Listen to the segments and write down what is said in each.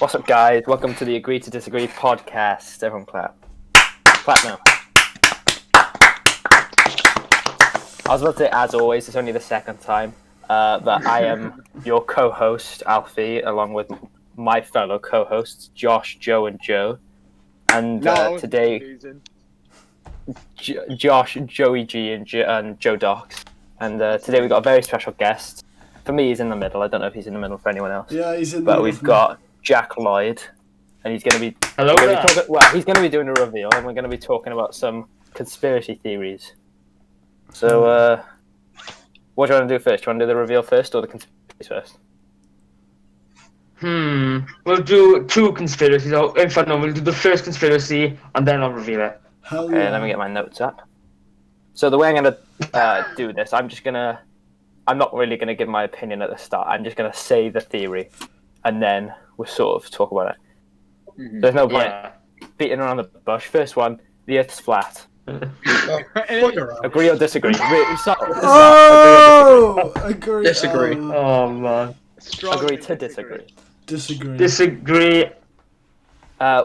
What's up, guys? Welcome to the Agree to Disagree podcast. Everyone clap. Clap now. I was about to say, as always, it's only the second time, but I am your co-host, Alfie, along with my fellow co-hosts, Josh, Joe, and Joe. And today, Josh, Joey G, and Joe Docs. And today we've got a very special guest. For me, he's in the middle. I don't know if he's in the middle for anyone else. Yeah, he's in the middle. But we've got Jack Lloyd, and he's going to be... Hello there. He's going to be doing a reveal, and we're going to be talking about some conspiracy theories. So, what do you want to do first? Do you want to do the reveal first, or the conspiracies first? We'll do two conspiracies. In fact, no, we'll do the first conspiracy, and then I'll reveal it. Okay, let me get my notes up. So the way I'm going to do this, I'm not really going to give my opinion at the start. I'm just going to say the theory, and then we'll sort of talk about it. Mm-hmm. There's no point beating around the bush. First one, the Earth's flat. Agree or disagree? Agree. Disagree. Oh man. Agree to disagree. Disagree.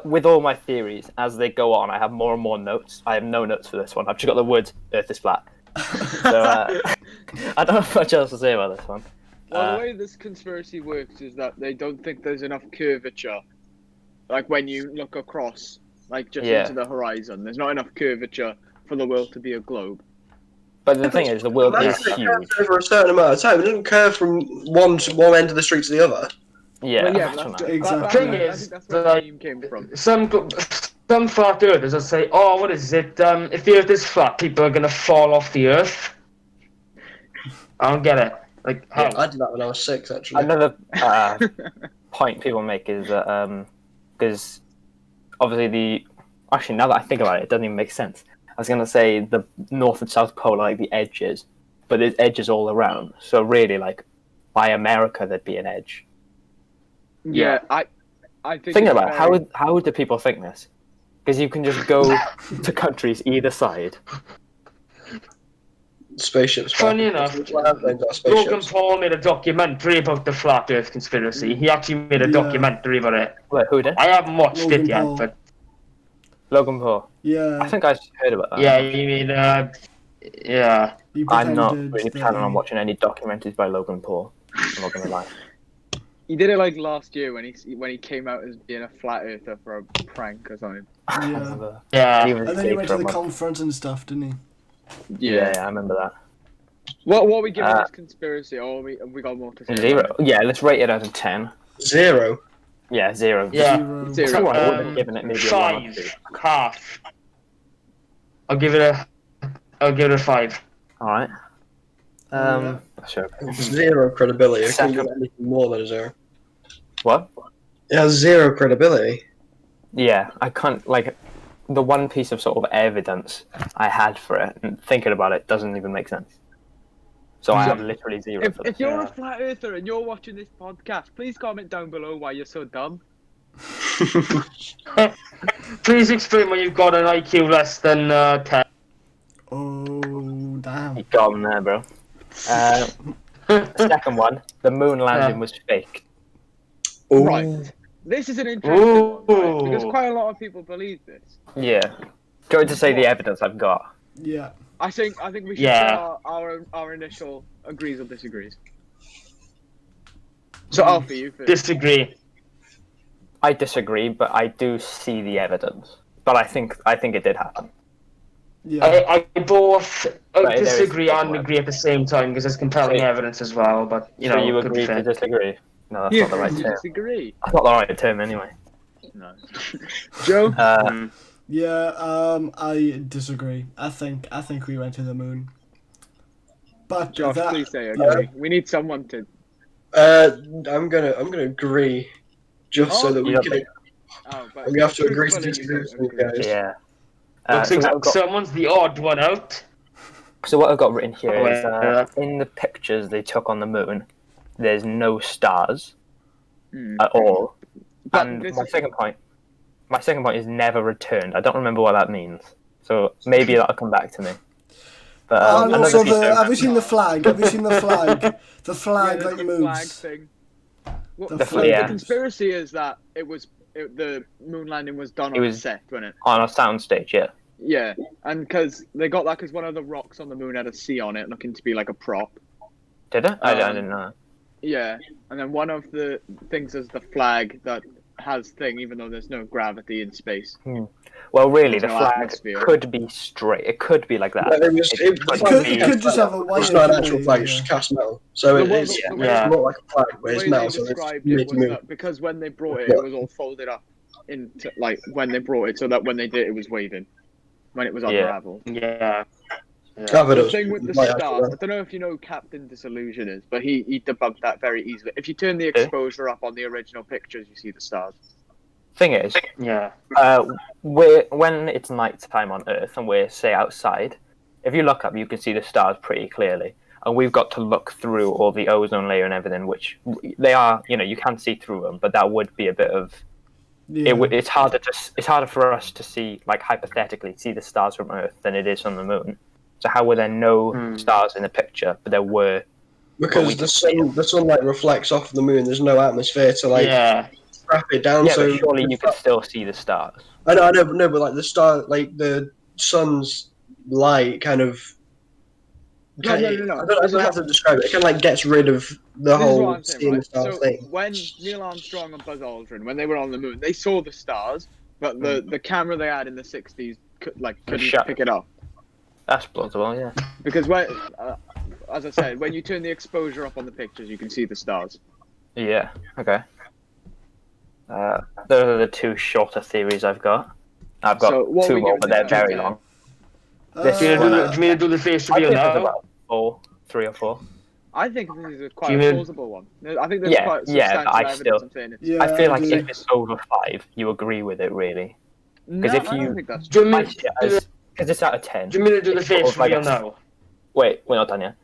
With all my theories, as they go on, I have more and more notes. I have no notes for this one. I've just got the words Earth is flat. So I don't have much else to say about this one. Well, the way this conspiracy works is that they don't think there's enough curvature. Like when you look across, like just into the horizon, there's not enough curvature for the world to be a globe. But the thing is, the world is huge. Over a certain amount of time, it doesn't curve from one end of the street to the other. Yeah, well, exactly. The thing is, that's where the name came from. Some flat earthers will say, "Oh, what is it? If the Earth is flat, people are gonna fall off the Earth." I don't get it. Like, how? I did that when I was 6, actually. Another point people make is that because obviously actually now that I think about it, it doesn't even make sense. I was gonna say the North and South Pole are like the edges, but there's edges all around. So really, like by America, there'd be an edge. Yeah, I think. Think about it. How do people think this? Because you can just go to countries either side. Spaceships. Funny enough, Logan Paul made a documentary about the flat Earth conspiracy. He actually made a documentary about it. Wait, who did? I haven't watched Logan it yet, Paul. but Logan Paul. Yeah. I think I heard about that. yeah, you mean yeah. I'm not really planning on watching any documentaries by Logan Paul. I'm not gonna lie. He did it like last year when he came out as being a flat earther for a prank or something. Yeah. And then he went to the conference and stuff, didn't he? Yeah, I remember that. What are we giving this conspiracy? Or we got more to say? 0. Yeah, let's rate it out of 10. 0. Yeah, 0. Yeah. 0. I would have given it maybe 5. a 1 or 2. Half. I'll give it a 5. All right. Sure. 0 credibility. I can't give it anything more than a 0. What? It has 0 credibility. Yeah, I can't, like, the one piece of sort of evidence I had for it, and thinking about it, doesn't even make sense. So I have literally 0 for this. If you're a flat earther and you're watching this podcast, please comment down below why you're so dumb. Please explain when you've got an IQ less than 10. Oh, damn. You got him there, bro. Second one, the moon landing was fake. Ooh. Right. This is an interesting one, right? Because quite a lot of people believe this. Yeah. Going to say the evidence I've got. Yeah. I think we should say our initial agrees or disagrees. So Alfie, you first. Disagree. I disagree, but I do see the evidence. But I think it did happen. Yeah. I both disagree there is and agree at the same time because there's compelling evidence as well. But you know, you agree to disagree? No, that's not the right term. Disagree. That's not the right term anyway. No. Joe. Yeah. I disagree. I think we went to the moon. But Josh, please say agree. We need someone to. I'm gonna agree, just so that we can. We have to agree to disagree with you guys. Yeah. Looks like someone's the odd one out. So what I've got written here is in the pictures they took on the moon, there's no stars at all. But and my second point is never returned. I don't remember what that means. So maybe that'll come back to me. But and also, have you seen the flag? Have you seen the flag? The flag that moves. Flag thing. Well, The The flag. yeah. the conspiracy is that the moon landing was done It on a was- set, wasn't it? On a soundstage, yeah. Yeah, and because they got that because one of the rocks on the moon had a C on it, looking to be like a prop. Did it? I Um, didn't know. Yeah, and then one of the things is the flag that has thing, even though there's no gravity in space. Well, really, There's the no flag atmosphere. could be straight. It could be like that. But it was, It the could flag be- It could just have a wire. It's not an actual coming flag, in, it's yeah. just cast metal. So The way- it's the way- Yeah. not like a flag, The but it's way metal, they so it's described made it to was move. that because when they brought it, it was all folded up into like when they brought it, so that when they did, it was waving. When it was unraveled. Yeah. Yeah, but it The was thing with the like stars, actual- I don't know if you know who Captain Disillusion is, but he debunked that very easily. If you turn the exposure up on the original pictures, you see the stars. Thing is, Yeah. when it's night time on Earth and we're say outside, if you look up, you can see the stars pretty clearly. And we've got to look through all the ozone layer and everything, which they are, you can see through them, but that would be a bit of. Yeah. It's harder for us to see, like hypothetically, see the stars from Earth than it is on the moon. So how were there no stars in the picture, but there were? Because we the can see sunlight reflects off the moon. There's no atmosphere to like Yeah. wrap it down. Yeah, so but surely you can still see the stars. I know, no, but like the star, like the sun's light, kind of. No. I don't know how to describe it. It kind of like gets rid of the This is what whole I'm saying, seeing the right? stars So thing. when Neil Armstrong and Buzz Aldrin, when they were on the moon, they saw the stars, but the camera they had in the '60s couldn't shut. pick it up That's plausible, yeah. because as I said, when you turn the exposure up on the pictures, you can see the stars. Yeah. Okay. Those are the two shorter theories I've got. I've got So, what are two we more, giving but they're it very out? long. Uh, This Do you is want one to do, me to do the face I reveal think there's now? about 3 or 4. I think this is quite Do you a mean- plausible one. I think there's Yeah, quite yeah, substantial I evidence still- of saying it's. Yeah, I feel like do. if it's over 5, you agree with it, really. No, if I you- don't think that's Do true. you I mean see it as because it's out of 10. do you mean to do the It's sort face of like reveal a- now? Wait, we're not done yet.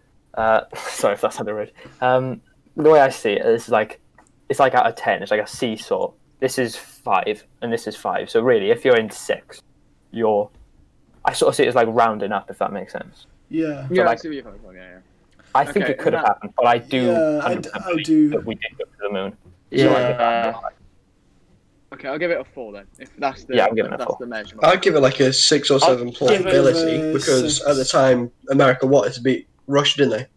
Sorry if that's not the rude. The way I see it is like it's like out of 10. It's like a seesaw. This is 5, and this is 5. So really, if you're in 6, I sort of see it as like rounding up, if that makes sense. Yeah. Yeah, I like- see what you're talking about. Yeah. I think Okay, it could have and that- happened, but I do. Yeah, 100% I believe do. that we did go to the moon. Yeah. Okay, I'll give it a 4 then. If that's the Yeah, I'm giving it a that's 4. the measurement. I'd give it like a 6 or 7 I'll give plausibility it a because 6. at the time America wanted to beat Russia, didn't they?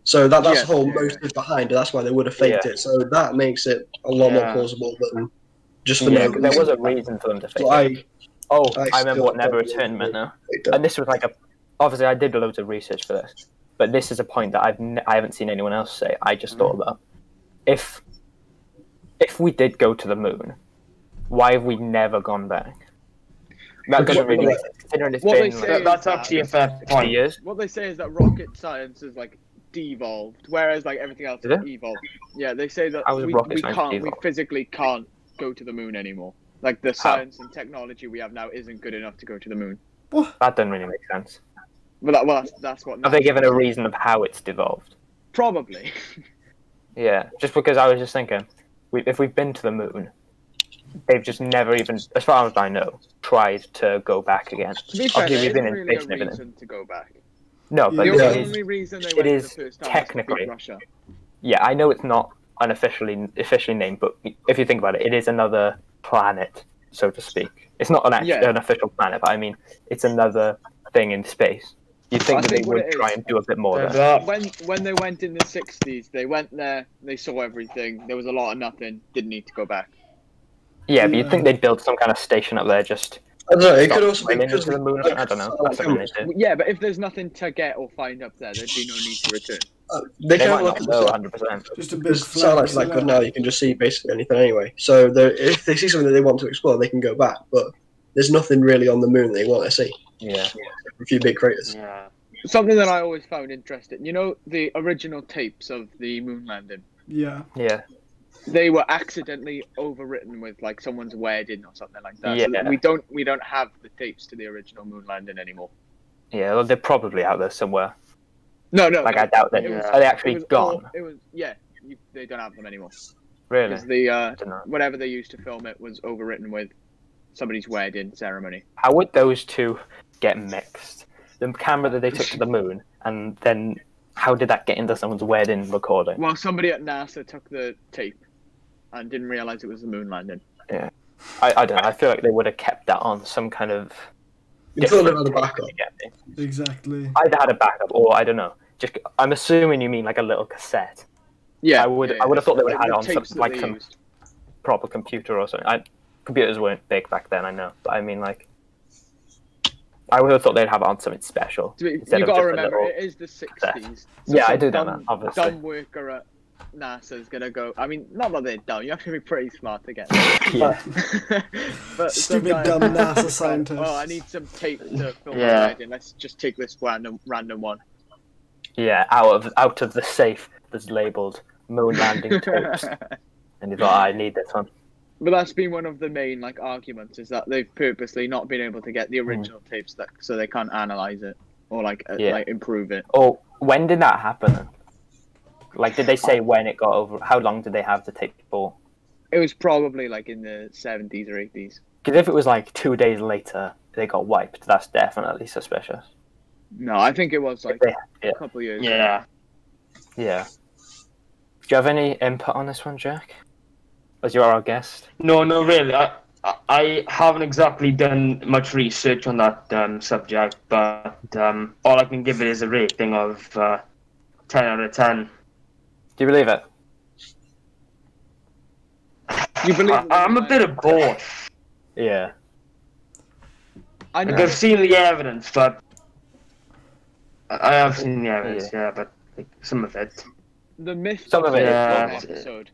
So that's Yeah, the whole yeah. motive behind it. That's why they would have faked Yeah. it. So that makes it a lot more Yeah. plausible than just for Yeah, no there was reason. a reason for them to fake So it. Oh, I I remember still what Never don't Return meant now. faked it. And this was like obviously I did loads of research for this, but this is a point that I haven't seen anyone else say. I just thought about if we did go to the moon, why have we never gone back? That Because doesn't really what- make sense considering it's what they been say- like That's actually a fair 60 point. years. What they say is that rocket science is like devolved, whereas like everything else Is is it? evolved. Yeah, they say that How is we rocket science can't, we devolved? physically can't go to the moon anymore. Like the science and technology we have now isn't good enough to go to the moon. That doesn't really make sense. But that's what. Have they given a reason of how it's devolved? Probably. Yeah, just because I was just thinking, if we've been to the moon, they've just never even, as far as I know, tried to go back again. To be fair, Obviously, there we've been isn't in really space a and everything. reason to go back. No, Yeah. but The this Yeah. is, only reason they it went is the first time technically- was to beat Russia. yeah, I know it's not officially named, but if you think about it, it is another planet, so to speak. It's not an official planet, but I mean, it's another thing in space. You'd think I that think they what would it try is- and do a bit more there. That- When they went in the '60s, they went there, they saw everything. There was a lot of nothing. Didn't need to go back. Yeah, but you'd Yeah. think they'd build some kind of station up there just I don't know. It stop could also be swimming because into the moon. like, I don't know. satellite That's something they cameras. do. Yeah, but if there's nothing to get or find up there, there'd be no need to return. They They can't might look not at know the 100%. Just a big because flag. satellites are that good now. You can just see basically anything anyway. So if they see something that they want to explore, they can go back. But there's nothing really on the moon they want to see. Yeah. A few big craters. Yeah. Something that I always found interesting. You know the original tapes of the moon landing? Yeah. Yeah. They were accidentally overwritten with like someone's wedding or something like that. Yeah. So we don't have the tapes to the original moon landing anymore. Yeah, well, they're probably out there somewhere. No. Like, I doubt that. it was- Are they actually it was gone? they don't have them anymore. Really? Because the don't know. whatever they used to film it was overwritten with somebody's wedding ceremony. How would those two get mixed? The camera that they took to the moon, and then how did that get into someone's wedding recording? Well, somebody at NASA took the tape and didn't realise it was the moon landing. Yeah. I don't know. I feel like they would have kept that on some kind of. You thought they had a backup. Exactly. Either had a backup, or I don't know. Just I'm assuming you mean like a little cassette. Yeah, I would have thought they would have had it on tapes some that like they some used. proper computer or something. Computers weren't big back then, I know, but I mean like. I would have thought they'd have it on something special. You instead of got to just a remember, little- it is the 60s. So Yeah, I some do know that, obviously. Dumb worker at NASA's gonna go. I mean, not that they're dumb. You have to be pretty smart to get there. Yeah. But some Stupid guy- dumb NASA scientists. Oh, I need some tape to film Yeah. my wedding. Let's just take this random one. Yeah, out of the safe that's labelled moon landing tapes, and you thought I need this one. But that's been one of the main like arguments is that they've purposely not been able to get the original tapes so they can't analyze it or like improve it. Oh, when did that happen? Then? Like, did they say when it got over? How long did they have the tape for? It was probably like in the 70s or 80s. Because if it was like 2 days later they got wiped, that's definitely suspicious. No, I think it was like Yeah. a couple of years. Yeah. Yeah. Do you have any input on this one, Jack? As you are our guest. No, really. I haven't exactly done much research on that subject, but all I can give it is a rating of 10 out of 10. Do you believe it? You believe I'm a bit of both. Yeah. I know. Like, I've seen the evidence, but I have seen the evidence, yeah, but like, some of it. The myth Some of it is episode.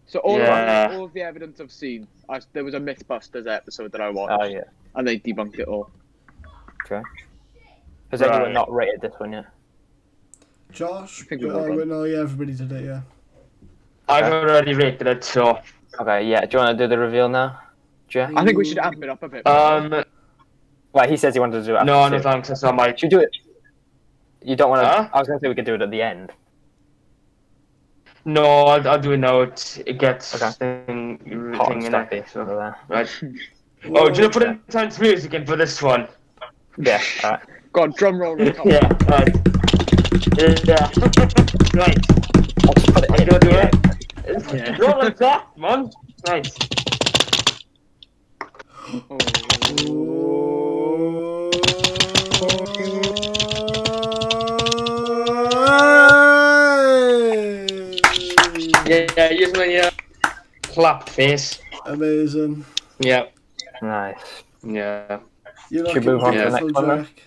So all of the evidence I've seen, there was a Mythbusters episode that I watched, Oh, yeah. and they debunked it all. Okay. Has anyone Right. not rated this one yet? Josh? I think we've all done. No, yeah, everybody did it, yeah. I've already rated it, so Okay, yeah. Do you want to do the reveal now, Jack? I think we should amp it up a bit. Well, he says he wanted to do it after no, two. thanks. That's not my. Should we do it? You don't want to. Huh? I was going to say we could do it at the end. No, I'll do it now. It gets Okay. thing Hot and in stuffy. it. So, So, right. Oh, do you want to put intense music in for this one? yeah. All right. Go on, drum roll. on top. Yeah. Right. Yeah. Right. I'll just put it in. You do Yeah. it. Yeah. Roll like that, man. Right. Yeah, use my clap face. Amazing. Yeah. Nice. Yeah. You're not Should we move on to the giving next one, then? Jack.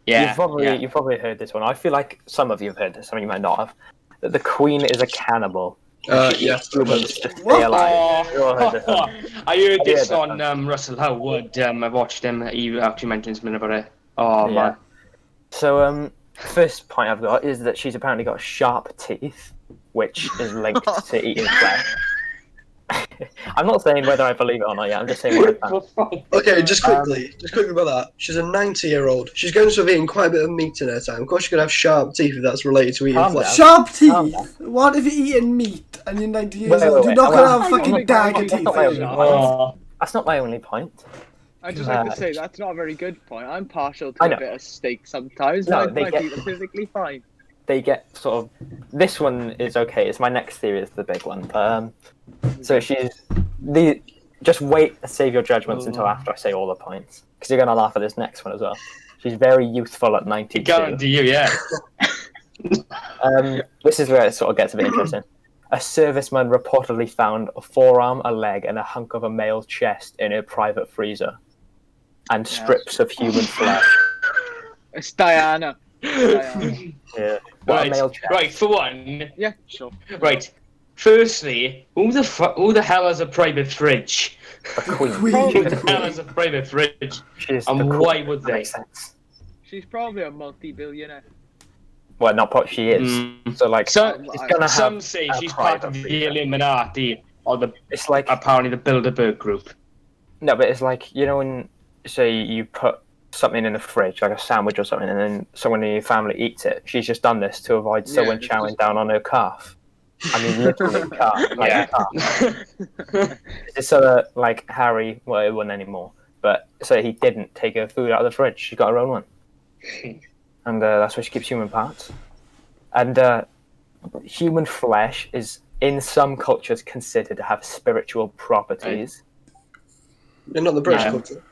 Yeah. You've probably heard this one. I feel like some of you have heard this. Some of you might not have. That the Queen is a cannibal. Yeah. Humans to stay What? alive. You all heard this one. I heard this Yeah, on Russell Howard. I watched him. He actually mentioned something about it. Oh Yeah. man. So, first point I've got is that she's apparently got sharp teeth, which is linked to eating flesh. I'm not saying whether I believe it or not yet. I'm just saying what I found. Okay, just quickly about that. She's a 90-year-old. She's going to have eaten quite a bit of meat in her time. Of course, she's going to have sharp teeth if that's related to eating Calm flesh. Sharp Calm teeth? What if you're eating meat and you're 90 years Wait, old? wait, You're not wait. going to have Well, fucking I'm dagger not teeth. my are only you? point. That's not my only point. I just like to say that's not a very good point. I'm partial I to know. a bit of steak sometimes. No, my they get- teeth are physically fine. They get sort of. This one is okay. It's my next theory. Is the big one. So just wait and save your judgments until after I say all the points, because you're gonna laugh at this next one as well. She's very youthful at 92. Guarantee you, yeah. This is where it sort of gets a bit interesting. A serviceman reportedly found a forearm, a leg, and a hunk of a male chest in her private freezer, and strips of human flesh. It's Diana. Diana. Yeah. What a male chest. Right, for one. Yeah, sure. Right. Firstly, who the hell has a private fridge? A queen. Who the hell has a private fridge? She's And the queen. why would That they? makes sense. She's probably a multi-billionaire. Well, not what she is. Mm. So like, So, she's gonna some have say a she's part private of the freezer. Illuminati, or It's like apparently the Bilderberg group. no, but it's like when say you put something in the fridge, like a sandwich or something, and then someone in your family eats it. She's just done this to avoid someone it's chowing just- down on her calf. I mean, literally calf. Like Yeah. calf. It's so that like Harry, well, it wasn't anymore, but so he didn't take her food out of the fridge. She got her own one, and that's where she keeps human parts. And human flesh is in some cultures considered to have spiritual properties. They're not the British culture.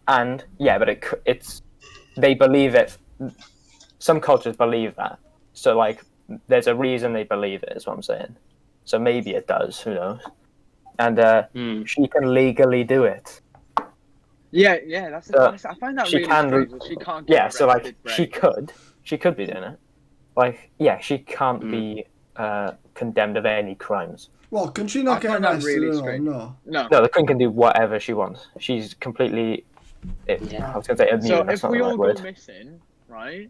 And yeah, but it's they believe it. Some cultures believe that. So like, there's a reason they believe it. Is what I'm saying. So maybe it does. Who knows? And she can legally do it. Yeah, that's So I find that she really can. strange. That she can't get Yeah, so like arrested, she could be doing it. Like yeah, she can't be condemned of any crimes. Well, can she not I get find that arrested really at all? strange. No. No, the queen can do whatever she wants. She's completely. I was going to say immune. So That's if not we the right all word. go missing, right?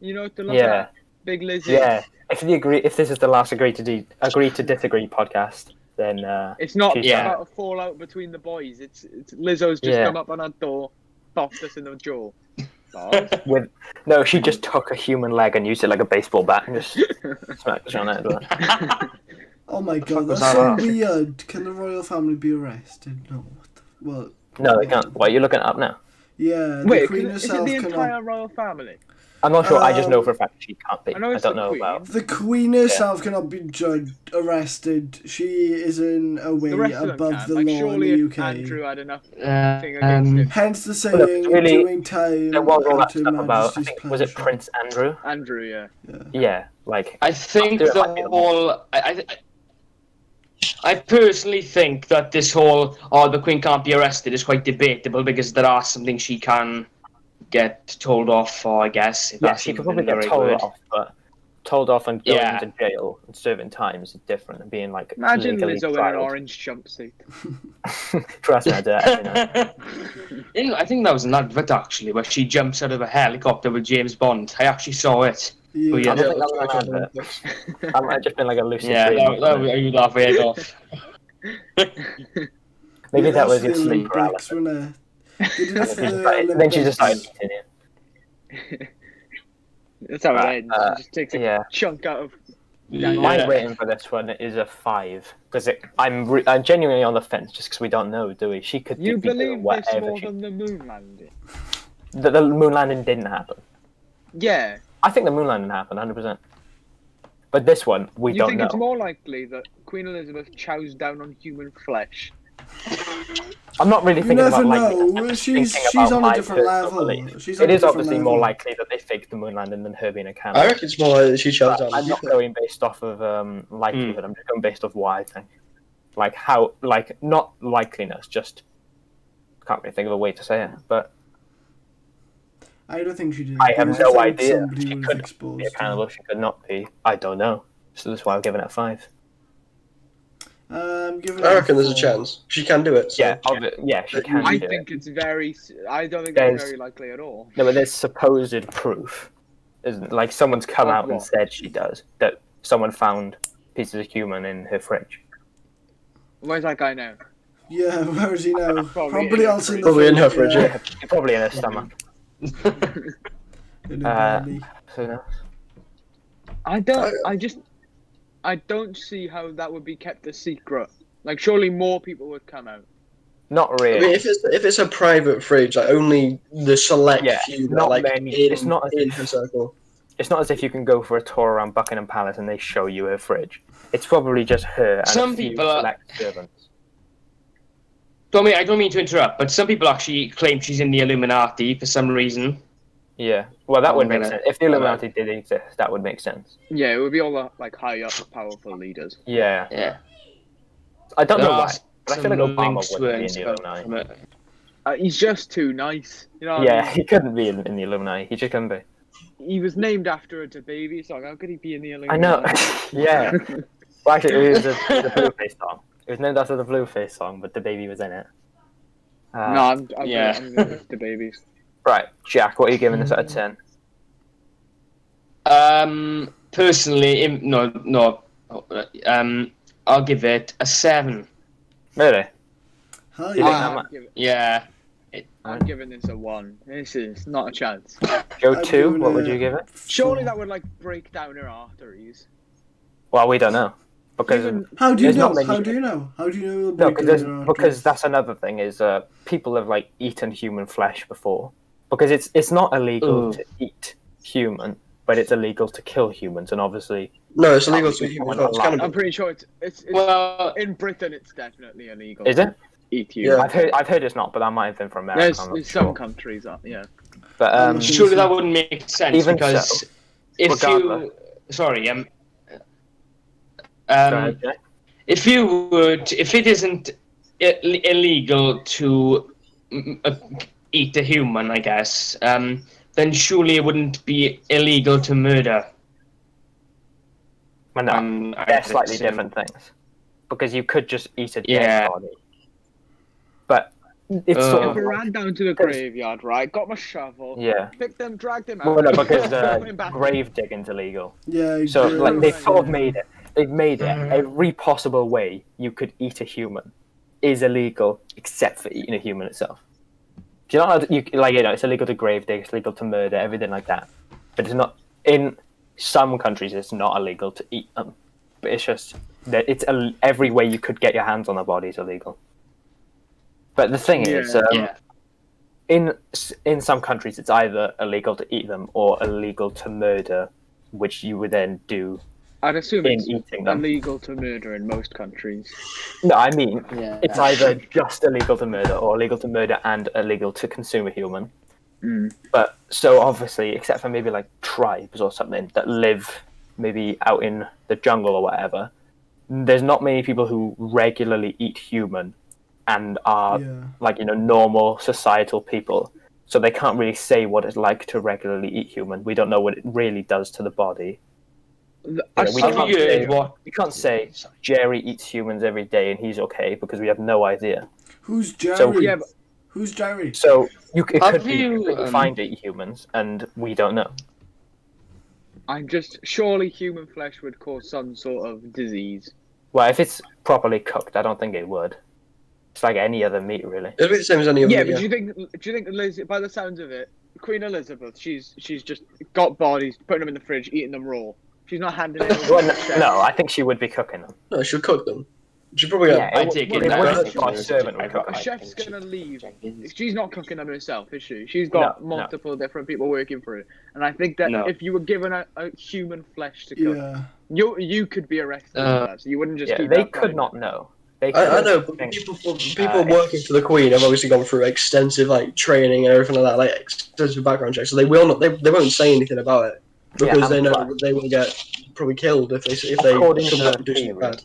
You know what to look Yeah. at? Big Lizzie. Yeah. If this is the last agree to disagree podcast, then It's not she's about a fallout between the boys. It's Lizzo's just come up on our door, bopped us in the jaw. No, she just took a human leg and used it like a baseball bat and just smacked us on it. Oh my god, that's so weird. Can the royal family be arrested? No. Well. No, they can't. What, are you looking it up now? Yeah, Wait, the Queen is herself it the entire cannot... royal family? I'm not sure. I just know for a fact she can't be. I know it's don't the know Queen. about. The Queen herself cannot be arrested. She is in a way The rest of them above can. the Like, law in surely the if UK. Andrew had enough thing against him. Hence the saying, really, doing time there was all that out of stuff about. I Majesty's think was it pleasure. Prince Andrew? Andrew, yeah. Yeah, like. I think the whole. I personally think that this whole the Queen can't be arrested is quite debatable because there are some things she can get told off for, I guess. Yeah, she could probably get told off, but told off and going into jail and serving time is different than being like. Imagine legally Lizzo trialed. in an orange jumpsuit. Trust me, I do actually know. I think that was an advert actually where she jumps out of a helicopter with James Bond. I actually saw it. Yeah. I don't think that was an advert. That might have just been like a lucid dream. That you laugh it off. Maybe that was your the sleep Olympics, paralysis. wasn't it? They did it for the Then she just Olympics. started eating it. That's how it ends. She just takes a chunk out of. My rating for this one is a 5 because I'm genuinely on the fence just because we don't know, do we? She could. You be doing believe this whatever more than the moon landing? The moon landing didn't happen. Yeah. I think the moon landing happened 100%. But this one, we don't know. You think it's more likely that Queen Elizabeth chows down on human flesh? I'm not really thinking about know. She's on a different level. It is obviously more likely that they faked the moon landing than her being a candidate. I reckon it's more like she chows down. I'm not going based off of likelihood. I'm just going based off what I think. Like how, like not likeliness. Just can't really think of a way to say it. But I don't think she did. I have no idea. She could be a cannibal. She could not be. I don't know. So that's why I'm giving it a 5. I reckon there's a chance. She can do it. So. Yeah, she can I do think it. it's very. I don't think it's very likely at all. No, but there's supposed proof. Like someone's come out and said she does. That someone found pieces of human in her fridge. Where's that guy now? Yeah, where is he now? Probably in her fridge. Yeah. Probably in her stomach. In her belly. Who knows? I don't see how that would be kept a secret. Like, surely more people would come out. Not really. I mean, if it's a private fridge, like only the select few that like many. It's not in her circle. It's not as if you can go for a tour around Buckingham Palace and they show you her fridge. It's probably just her and some a few people select servants. I don't mean to interrupt, but some people actually claim she's in the Illuminati for some reason. Yeah, well, that would make sense. If the Illuminati did exist, that would make sense. Yeah, it would be all the like high up, powerful leaders. Yeah. Yeah. I don't know why, but I feel like Obama wouldn't be in the Illuminati. He's just too nice. You know. Yeah, he couldn't be in the Illuminati. He just couldn't be. He was named after a baby song. How could he be in the Illuminati? I know. Yeah. Well, actually, it was the Blueface song. It was named after the Blueface song, but the baby was in it. No, I'm the babies. Right, Jack, what are you giving this out of 10? Personally, I'll give it a 7. Really? Hell yeah. I'm giving this a 1. This is not a chance. Joe, 2, what would you give it? Surely that would like break down her arteries. Well, we don't know. Because how do you know? How do you know? How do you know? No, because that's another thing is people have like eaten human flesh before. Because it's not illegal to eat human. but it's illegal to kill humans, and obviously No, it's illegal to eat humans. Well, it's alive. cannibal. I'm pretty sure it's Well, in Britain. It's definitely illegal. Is it? Eat humans. Yeah. I've heard it's not, but that might have been from America. I'm not There's sure. some countries, yeah. But surely that wouldn't make sense Even because so, if regardless. you, sorry, go ahead, Jay. if it isn't illegal to eat a human, I guess, then surely it wouldn't be illegal to murder. Well, no, they're slightly different things. Because you could just eat a dead body. But it's sort If of I ran down to the graveyard, right, got my shovel, picked them, dragged them out. Well, no, because throw him back. grave digging's illegal. Yeah. So like they've sort of yeah. made it. They've made it every possible way you could eat a human is illegal except for eating a human itself. Do you know it's illegal to grave dig, it's illegal to murder, everything like that. But it's not in some countries. It's not illegal to eat them. But it's just that every way you could get your hands on a body is illegal. But the thing is, in some countries, it's either illegal to eat them or illegal to murder, which you would then do. I'd assume in it's eating them. illegal to murder in most countries. No, I mean, it's either just illegal to murder or illegal to murder and illegal to consume a human. But so obviously, except for maybe like tribes or something that live maybe out in the jungle or whatever, there's not many people who regularly eat human and are normal societal people. So they can't really say what it's like to regularly eat human. We don't know what it really does to the body. We can't say Jerry eats humans every day and he's okay because we have no idea. Who's Jerry? So, Who's Jerry? So it could be fine to eat humans and we don't know. Surely human flesh would cause some sort of disease. Well, if it's properly cooked, I don't think it would. It's like any other meat, really. It'd be the same as any other meat. Yeah, but do you think Liz, by the sounds of it, Queen Elizabeth, she's just got bodies, putting them in the fridge, eating them raw. She's not handing it over. No, I think she would be cooking them. No, she'll cook them. She'll probably I take it a servant would cook. A chef's gonna leave. She's not cooking them herself, is she? She's got multiple different people working for her, and I think that if you were given a human flesh to cook, you could be arrested for that. So you wouldn't just keep. They could not know. I know, but people working for the Queen have obviously gone through extensive training and everything like that, like extensive background checks. So they will not. They won't say anything about it because they know that they will get probably killed if they according to the theory.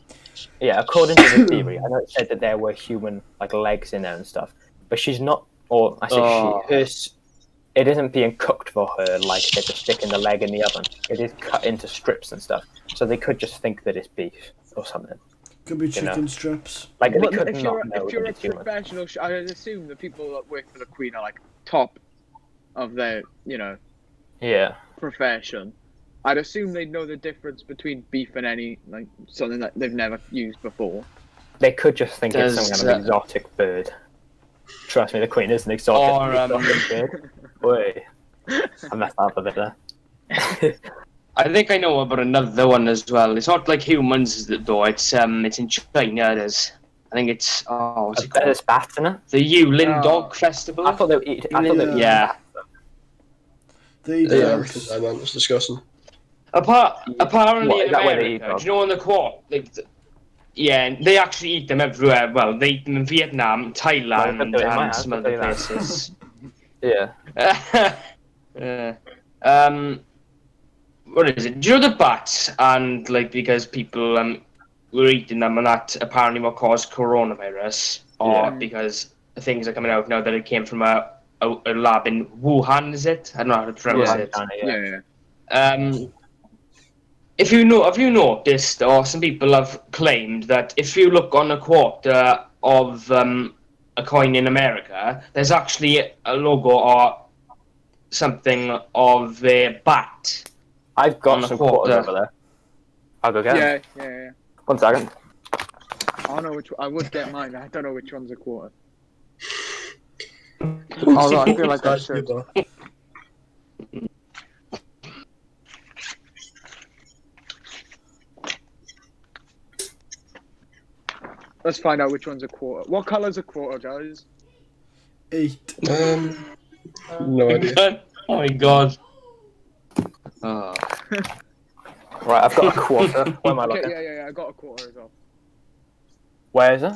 Yeah, according to the theory, I know it said that there were human legs in there and stuff, but she's not. Or I say she. It isn't being cooked for her like they're just sticking the leg in the oven. It is cut into strips and stuff, so they could just think that it's beef or something. Could be chicken strips. Like they could if not know. If you're a professional, I would assume the people that work for the Queen are top of their, profession. I'd assume they'd know the difference between beef and any something that they've never used before. They could just think it's some kind of exotic bird. Trust me, the Queen is an exotic bird. Boy, I messed up a bit there. I think I know about another one as well. It's not like humans though. It's in China. It is. I think it's what's it called? There's bats in it. The Yulin Dog Festival. I thought they would eat. They eat it's disgusting. Apparently in America, do you know on the court? They actually eat them everywhere. Well, they eat them in Vietnam, Thailand, and some other places. What is it? Do you know the bats? And because people were eating them, and that apparently will cause coronavirus, or because things are coming out now that it came from a lab in Wuhan. Is it? I don't know how to pronounce it. Have you noticed, or some people have claimed that if you look on a quarter of a coin in America, there's actually a logo or something of a bat. I've got some quarters over there. I'll go get them. Yeah. 1 second. I know which. I would get mine. I don't know which one's a quarter. Although I feel like I should. Let's find out which one's a quarter. What colour's a quarter, guys? 8. No idea. Oh my god. Oh. Right, I've got a quarter. Where am I Okay, looking? yeah. I got a quarter as well. Where is it?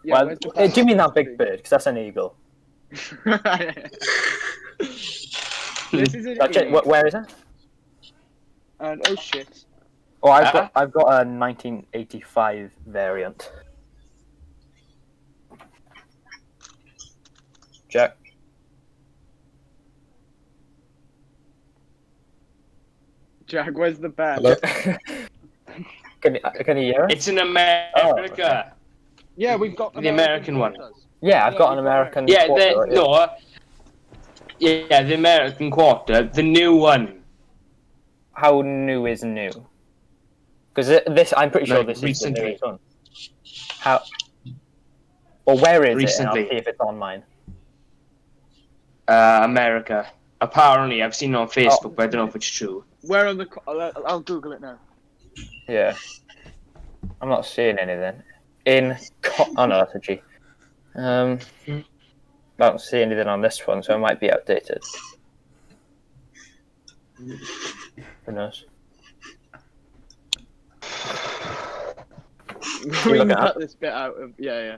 Yeah, Well, where's the do you mean that big bird? Because that's an eagle. This is an Where is it? And oh shit. Oh, I've got a 1985 variant. Jack. Jack, where's the bat? Hello? Can you hear it? It's in America. Yeah, we've got The American one. quarters. Yeah, I've got an American. Yeah, quarter, the American quarter, the new one. How new is new? Because this, I'm pretty sure Like, this recently. is the newest one. How? Well, where is it? And I'll Recently. see if it's on mine. America. Apparently, I've seen it on Facebook, but I don't know if it's true. Where on the? I'll Google it now. Yeah. I'm not seeing anything. Oh no, that's a G. I don't see anything on this one, so it might be outdated. Who knows? We looking can at? cut this bit out of Yeah.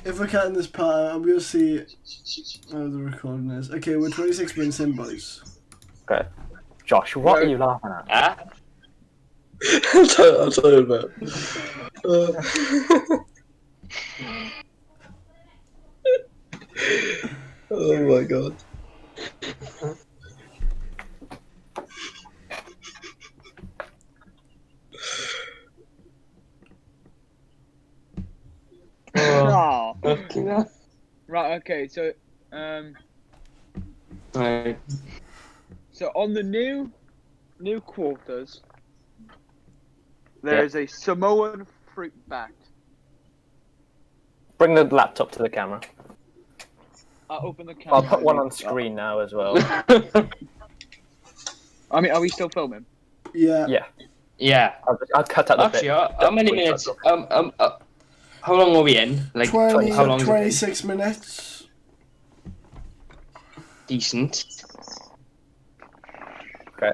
If we're cutting this part out, I'm going to see how the recording is. Okay, we're 26 minutes in, boys. Okay. Josh, what are you laughing at? Huh? I'll tell you about. Oh my god. Oh. Okay. Right. Okay. So, Right. so on the new quarters, there is a Samoan fruit bat. Bring the laptop to the camera. I'll open the camera. I'll put one on screen now as well. I mean, are we still filming? Yeah. Yeah. Yeah. I'll cut out the Actually, bit. how many minutes? How long are we in? Like, 20, how long? 26 minutes. Decent. Okay.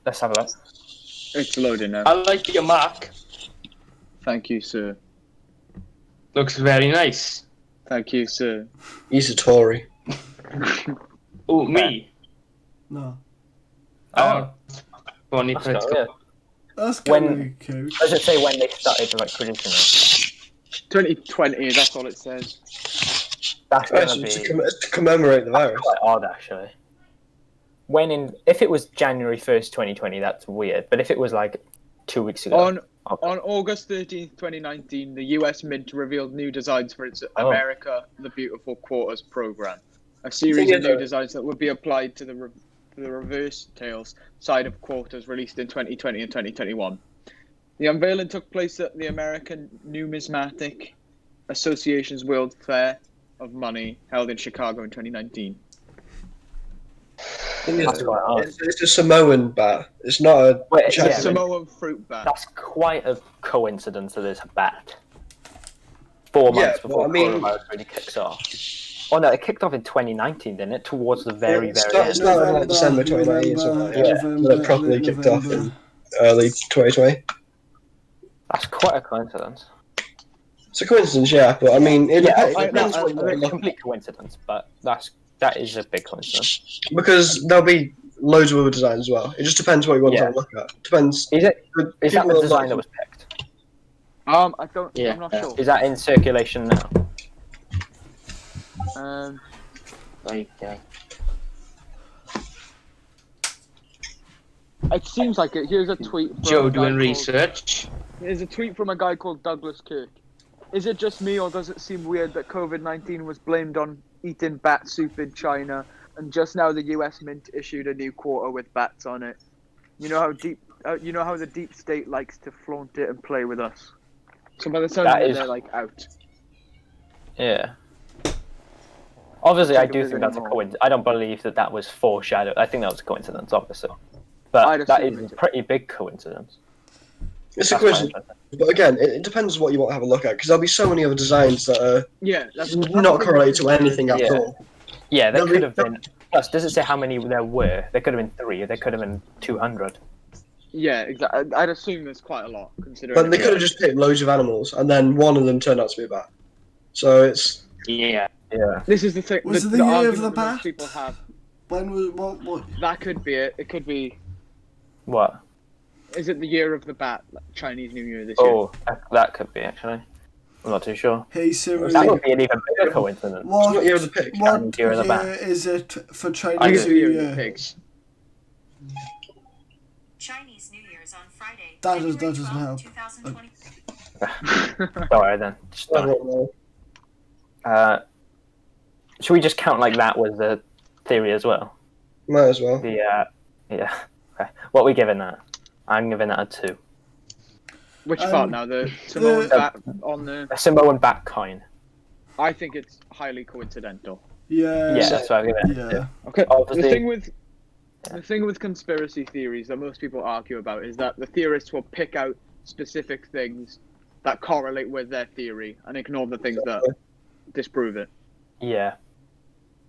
Let's have a look. It's loading now. I like your Mac. Thank you, sir. Looks very nice. Thank you, sir. He's a Tory. Oh, me. No. Funny That's political. not, yeah. That's When- kind of cute. Does it say when they started like producing it? 2020. That's all it says. That's Right, gonna so be to commemorate the virus. quite odd, actually. If it was January 1st, 2020, that's weird. But if it was like 2 weeks ago, On August 13th, 2019, the U.S. Mint revealed new designs for its America the Beautiful Quarters program. A series of new designs that would be applied to the reverse tails side of quarters released in 2020 and 2021. The unveiling took place at the American Numismatic Association's World Fair of Money held in Chicago in 2019. That's quite odd. It's a Samoan bat. It's not a Wait, It's yeah, a Samoan fruit bat. That's quite a coincidence that there's a bat. 4 months Yeah, before well, I mean- coronavirus really kicks off. Oh no, it kicked off in 2019, didn't it? Towards the very, It's very not- it's end. not like December 2019, November, so yeah. So it properly kicked off in early 2020. That's quite a coincidence. It's a coincidence, yeah, but I mean, it Yeah, depends no, what you a look at. complete coincidence, but that is a big coincidence. Because there'll be loads of other designs as well. It just depends what you want to Yeah. have a look at. Depends. Is that People the are design like- that was picked? I don't. Yeah. I'm not sure. Is that in circulation now? Like, It seems like it. Here's a tweet. From Joe a guy doing called- research. Here's a tweet from a guy called Douglas Kirk. Is it just me, or does it seem weird that COVID-19 was blamed on eating bat soup in China, and just now the U.S. Mint issued a new quarter with bats on it? You know how the deep state likes to flaunt it and play with us. So by the time That is- they're like out, Yeah. Obviously, I Think do of it think that's a anymore. coincidence. I don't believe that was foreshadowed. I think that was a coincidence, obviously. I'd But that assume is it a pretty big coincidence. It's a That's quite coincidence, interesting. but again, it depends what you want to have a look at. Because there'll be so many other designs that are yeah, that's not correlated to anything at Yeah. all. Yeah, there There'll could be- have been Plus, does it say how many there were? There could have been 3. There could have been 200. Yeah, exactly. I'd assume there's quite a lot, considering. But they could have just picked loads of animals, and then one of them turned out to be a bat. So it's Yeah. Yeah. This is the thing. Was it the the year of argument the that most bat? people have. When was what? That could be it. It could be. What? Is it the year of the bat? Like Chinese New Year this year? Oh, that could be actually. I'm not too sure. Hey Siri, That would be an even bigger coincidence. it's what not year of the pig. what Year of the year bat. is it for I Chinese think it's the New year of the Year? pigs. Chinese New Year is on Friday. That January doesn't 12th, help. 2020. Sorry then. Just, I don't know. should we just count like that was the theory as well? Might as well. The yeah. Okay. What are we giving that? I'm giving that a 2. Which Um, part now? The Samoan bat on the. A Samoan bat coin. I think it's highly coincidental. Yeah. Yeah, that's why I'm giving it a 2. Yeah. Okay. Obviously- The thing with conspiracy theories that most people argue about is that the theorists will pick out specific things that correlate with their theory and ignore the things that disprove it. Yeah.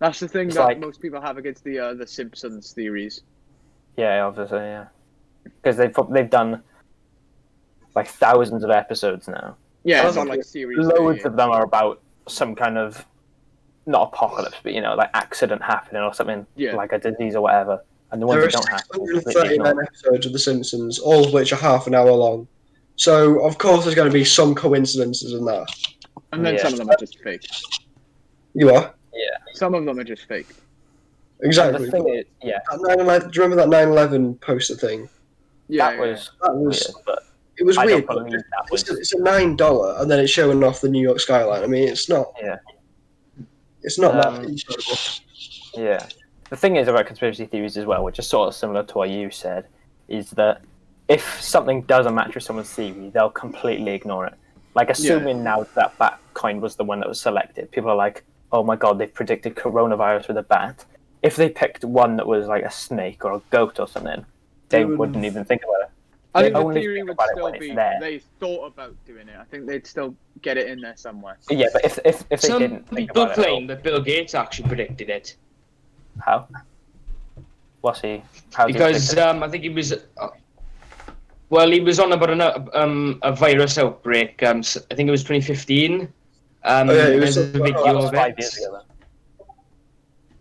That's the thing It's that like- most people have against the Simpsons theories. Yeah, obviously, yeah. Because they've done like thousands of episodes now. Yeah, Oh, it's on okay. like series. Loads of them are about some kind of not apocalypse, but like accident happening or something Yeah. like a disease or whatever. And the ones There are that don't happen, completely 639 ignore. episodes of The Simpsons, all of which are half an hour long. So, of course, there's going to be some coincidences in that. And then Yeah. some of them are just fake. You are? Some of them are just fake. And Exactly. the thing is, yeah, That 9/11, do you remember that 9/11 poster thing? Yeah, that was That was, weird, but it was I weird. don't believe that It's was. it's a $9, and then it's showing off the New York skyline. I mean, it's not. Yeah. It's not Um, that incredible. Yeah. The thing is about conspiracy theories as well, which is sort of similar to what you said, is that if something doesn't match with someone's theory, they'll completely ignore it. Like, assuming now that bat coin was the one that was selected, people are like, oh my god, they've predicted coronavirus with a bat. If they picked one that was like a snake or a goat or something, they wouldn't even think about it. I think They the only theory think would about it still when it's be there. they thought about doing it. I think they'd still get it in there somewhere. Yeah, but if they Some didn't think people about it, claim that Bill Gates actually predicted it. how? What's he? How did he Because predict it? I think he was, well, he was on about a virus outbreak. I think it was 2015. yeah, it was there's a something video That was of 5 it. years ago.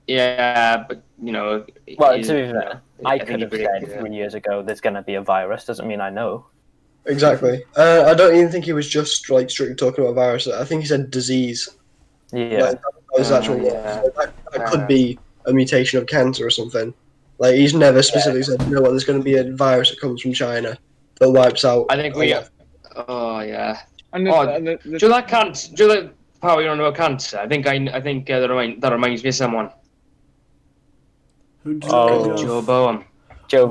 Yeah, but you know. Well, he- to be fair, I think could he have predicted said it. 3 years ago there's going to be a virus. Doesn't mean I know. Exactly. I don't even think he was just like strictly talking about virus. I think he said disease. Yeah. Like, that was his actual word. yeah. So that could be a mutation of cancer or something. Like he's never specifically said, you know what, there's going to be a virus that comes from China that wipes out. I think we. a lot." Oh yeah. And Oh, and Do you know that cancer? Do you know that power you don't know about cancer? I think that reminds me of someone. Who did Oh. you Joe Bowen. Joe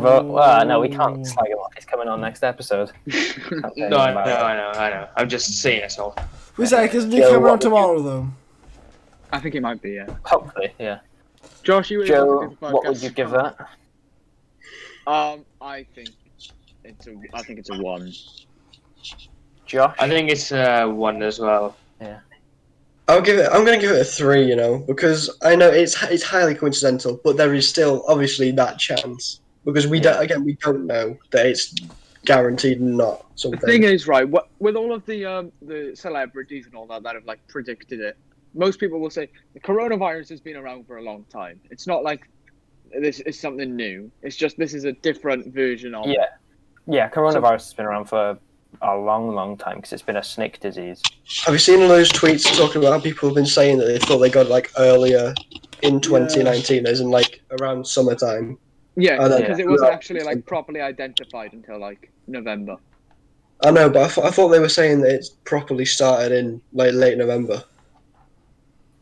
no, we can't slag him off. He's coming on next episode. No, I know. I'm just saying it all. Who's that? Isn't he Joe, coming what on would you- tomorrow though? I think he might be. Yeah. Hopefully, yeah. Josh, you were Joe, able to do the what would podcast. you give that? I think it's a 1. Josh? I think it's 1 as well. I'm going to give it a 3. You know, because I know it's highly coincidental, but there is still obviously that chance because we don't know that it's guaranteed not something. The thing is, right, with all of the celebrities and all that have like predicted it, most people will say the coronavirus has been around for a long time. It's not like this is something new. It's just this is a different version of it. Yeah, coronavirus has been around for a long, long time because it's been a snake disease. Have you seen all those tweets talking about how people have been saying that they thought they got it, like earlier in 2019, as in like around summertime? Yeah, I know. because it wasn't actually like properly identified until like November. I know, but I thought they were saying that it's properly started in like late November.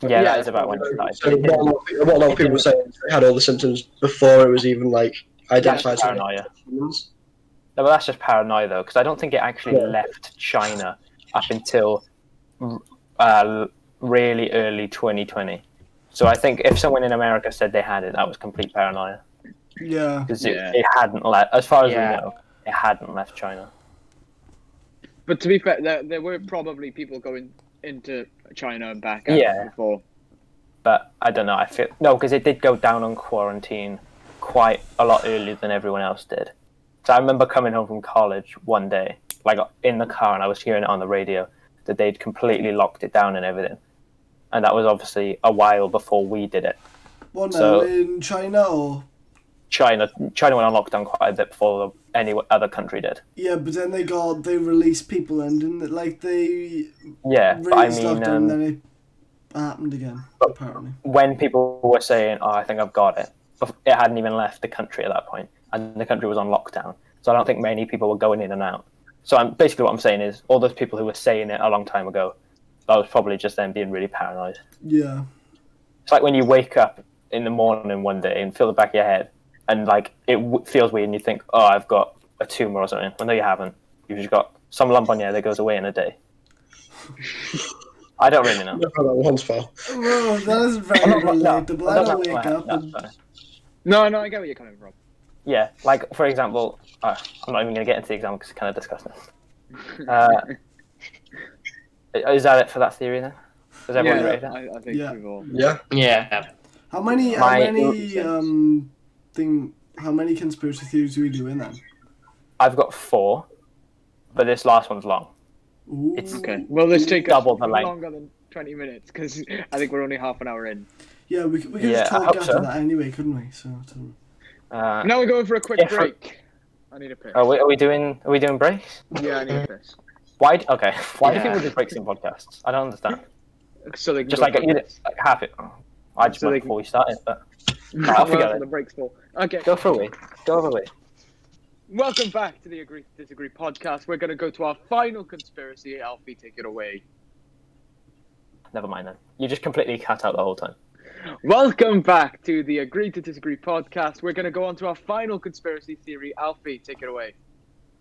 Yeah, that Yeah, is about when it started. So what a lot of people were saying is they had all the symptoms before it was even like identified. That's paranoia. No, but that's just paranoia though, because I don't think it actually left China up until really early 2020. So I think if someone in America said they had it, that was complete paranoia. Yeah. Because Yeah. it hadn't left, as far as Yeah. we know, it hadn't left China. But to be fair, there were probably people going into China and back out Yeah. before. But I don't know. I feel no, because it did go down on quarantine quite a lot earlier than everyone else did. So I remember coming home from college one day, like in the car, and I was hearing it on the radio that they'd completely locked it down and everything. And that was obviously a while before we did it. What now, So- in China or? China went on lockdown quite a bit before any other country did. Yeah, but then they released people and didn't it? Like they Yeah, but I released mean, lockdown and then it happened again, apparently. when people were saying, "Oh, I think I've got it," it hadn't even left the country at that point, and the country was on lockdown. So I don't think many people were going in and out. So basically what I'm saying is, all those people who were saying it a long time ago, that was probably just them being really paranoid. Yeah. It's like when you wake up in the morning one day and feel the back of your head, and like it feels weird, and you think, "Oh, I've got a tumor or something." Well, no, you haven't. You've just got some lump on your head that goes away in a day. I don't really know. Never had that once, pal. Well, that is very I'm not- no, relatable. I I'm don't not- wake up no, and... sorry. No, I get where you're coming from. Yeah, like for example, I'm not even going to get into the example because it's kind of disgusting. Is that it for that theory then? Does everyone Yeah, agree with that? I think Yeah. we've all. Yeah. Yeah. How many conspiracy theories are we doing then? I've got 4, but this last one's long. Ooh. It's- Okay. Well, let's take Double the length. longer than 20 minutes because I think we're only half an hour in. Yeah, we could Yeah, just I talk hope after so. that anyway, couldn't we? So, Now we're going for a quick Yeah, for- break. I need a piss. are we doing breaks? Yeah, I need a piss. Why do Yeah. people do breaks in podcasts? I don't understand. So they can Just go like for a you piss. like half it. I just So went they can- before we started, but Well, I'll that's forget what it. the break's for. Okay. Go for a wee. Go over a wee. Welcome back to the Agree to Disagree podcast. We're going to go to our final conspiracy. Alfie, take it away. Never mind then. You just completely cut out the whole time. Welcome back to the Agree to Disagree podcast. We're going to go on to our final conspiracy theory. Alfie, take it away.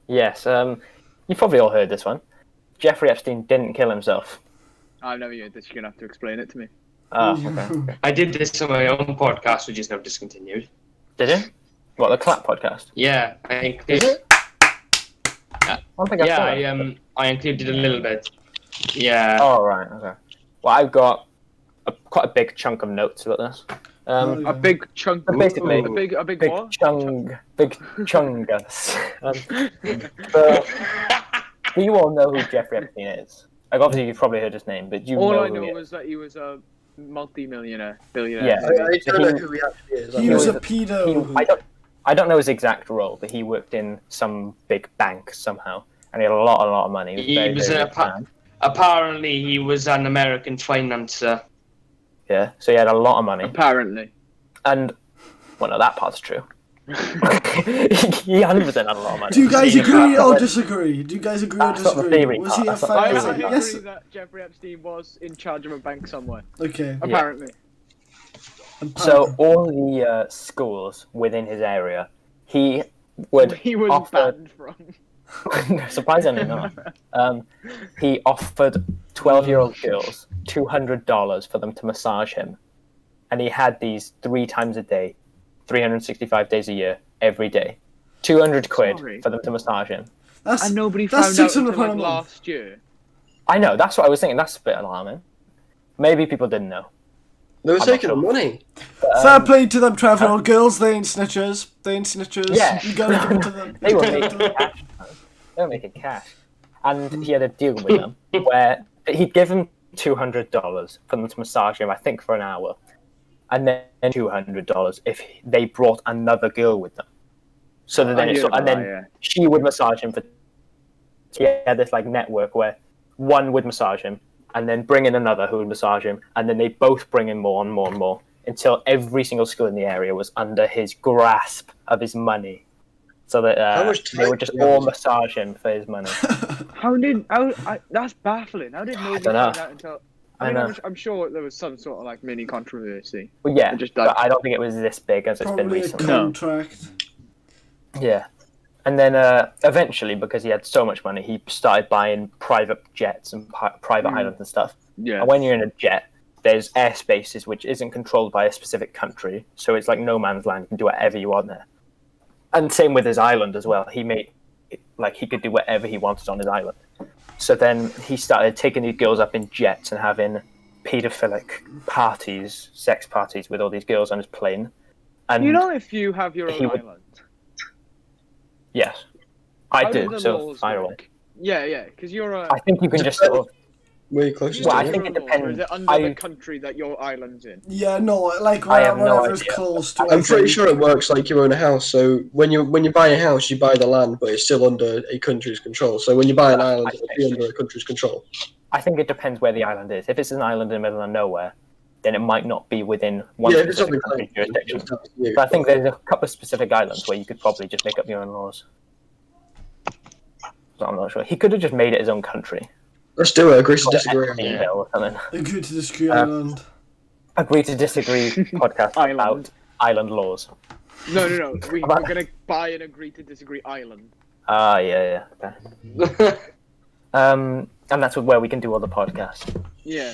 Yes. You've probably all heard this one. Jeffrey Epstein didn't kill himself. I've never heard this. You're going to have to explain it to me. Oh, okay. I did this on my own podcast, which is now discontinued. Did you? What, the Clap podcast? Yeah, I think. Is it? I don't think I've Yeah, done it. I included a little bit. Yeah. Oh, right, okay. Well, I've got quite a big chunk of notes about this. Oh, yeah. A big chunk. But basically- a big Big what? chungus. So, do you all know who Jeffrey Epstein is? Like, obviously, you've probably heard his name, but do you All know I who know he is? was that he was a multi-millionaire, billionaire. Yeah. I don't know who he actually is. He was a He- pedo. I don't know his exact role, but he worked in some big bank somehow, and he had a lot of money. He very, was very a rich man. Apparently, he was an American financer. Yeah, so he had a lot of money, Apparently. and well, no, that part's true. He 100% had a lot of money. Do you guys See, agree that's or not- disagree? Do you guys agree or That's not the disagree? theory Was part, he a that's not the I theory financier? part. Yes. agree that Jeffrey Epstein was in charge of a bank somewhere. Okay. Apparently. So all the schools within his area, he would He was offer. banned from. Surprisingly not. He offered 12-year-old girls $200 for them to massage him, and he had these 3 times a day, 365 days a year, every day. 200 quid Sorry. for them to massage him. That's And nobody that's found out 600 until like pound a month. last year. I know, that's what I was thinking. That's a bit alarming. Maybe people didn't know. They were I'm taking not the sure. money. Fair play to them 12-year-old girls. They ain't snitchers. They ain't snitchers. Yeah. You gotta give it to them. They were making cash. They were making cash. And he had a deal with them where he'd give them $200 for them to massage him, I think, for an hour. And then $200 if they brought another girl with them. So that then I it's, hear and about then that, yeah. she would massage him for. He had this like network where one would massage him, and then bring in another who would massage him, and then they both bring in more and more and more until every single school in the area was under his grasp of his money, so that How much they would time just do you all have? massage him for his money. That's baffling. How did nobody dunno. find out until? I I mean, know. I'm sure there was some sort of like mini controversy. Well, yeah, It just but died. I don't think it was this big as it's been Probably a recently. contract. Yeah. And then eventually, because he had so much money, he started buying private jets and private islands and stuff. Yeah. And when you're in a jet, there's airspaces which isn't controlled by a specific country, so it's like no man's land. You can do whatever you want there. And same with his island as well. He could do whatever he wanted on his island. So then he started taking these girls up in jets and having paedophilic parties, sex parties with all these girls on his plane. And You know, if you have your own island, yes, I how do. the So laws fire away. work? Yeah, because you're a. I think you can just sort of. Where you closest Well, to I it? think it Or depends. is it under the country that your island's in? Yeah, no, like I have no whatever's idea. close to. I'm pretty sure it works like you own a house. So when you buy a house, you buy the land, but it's still under a country's control. So when you buy an island, it'll be under a country's control. I think it depends where the island is. If it's an island in the middle of nowhere, then it might not be within one Yeah, if it's specific something country's close, jurisdiction. it's up to you. But I think there's a couple of specific islands where you could probably just make up your own laws. So I'm not sure. He could have just made it his own country. Let's do it. Agree to Or disagree. Epstein Bill or something. Agree to disagree island. Agree to disagree podcast Island. about island laws. No. We're gonna buy and agree to disagree island. Ah, yeah. Okay. And that's where we can do all the podcasts. Yeah.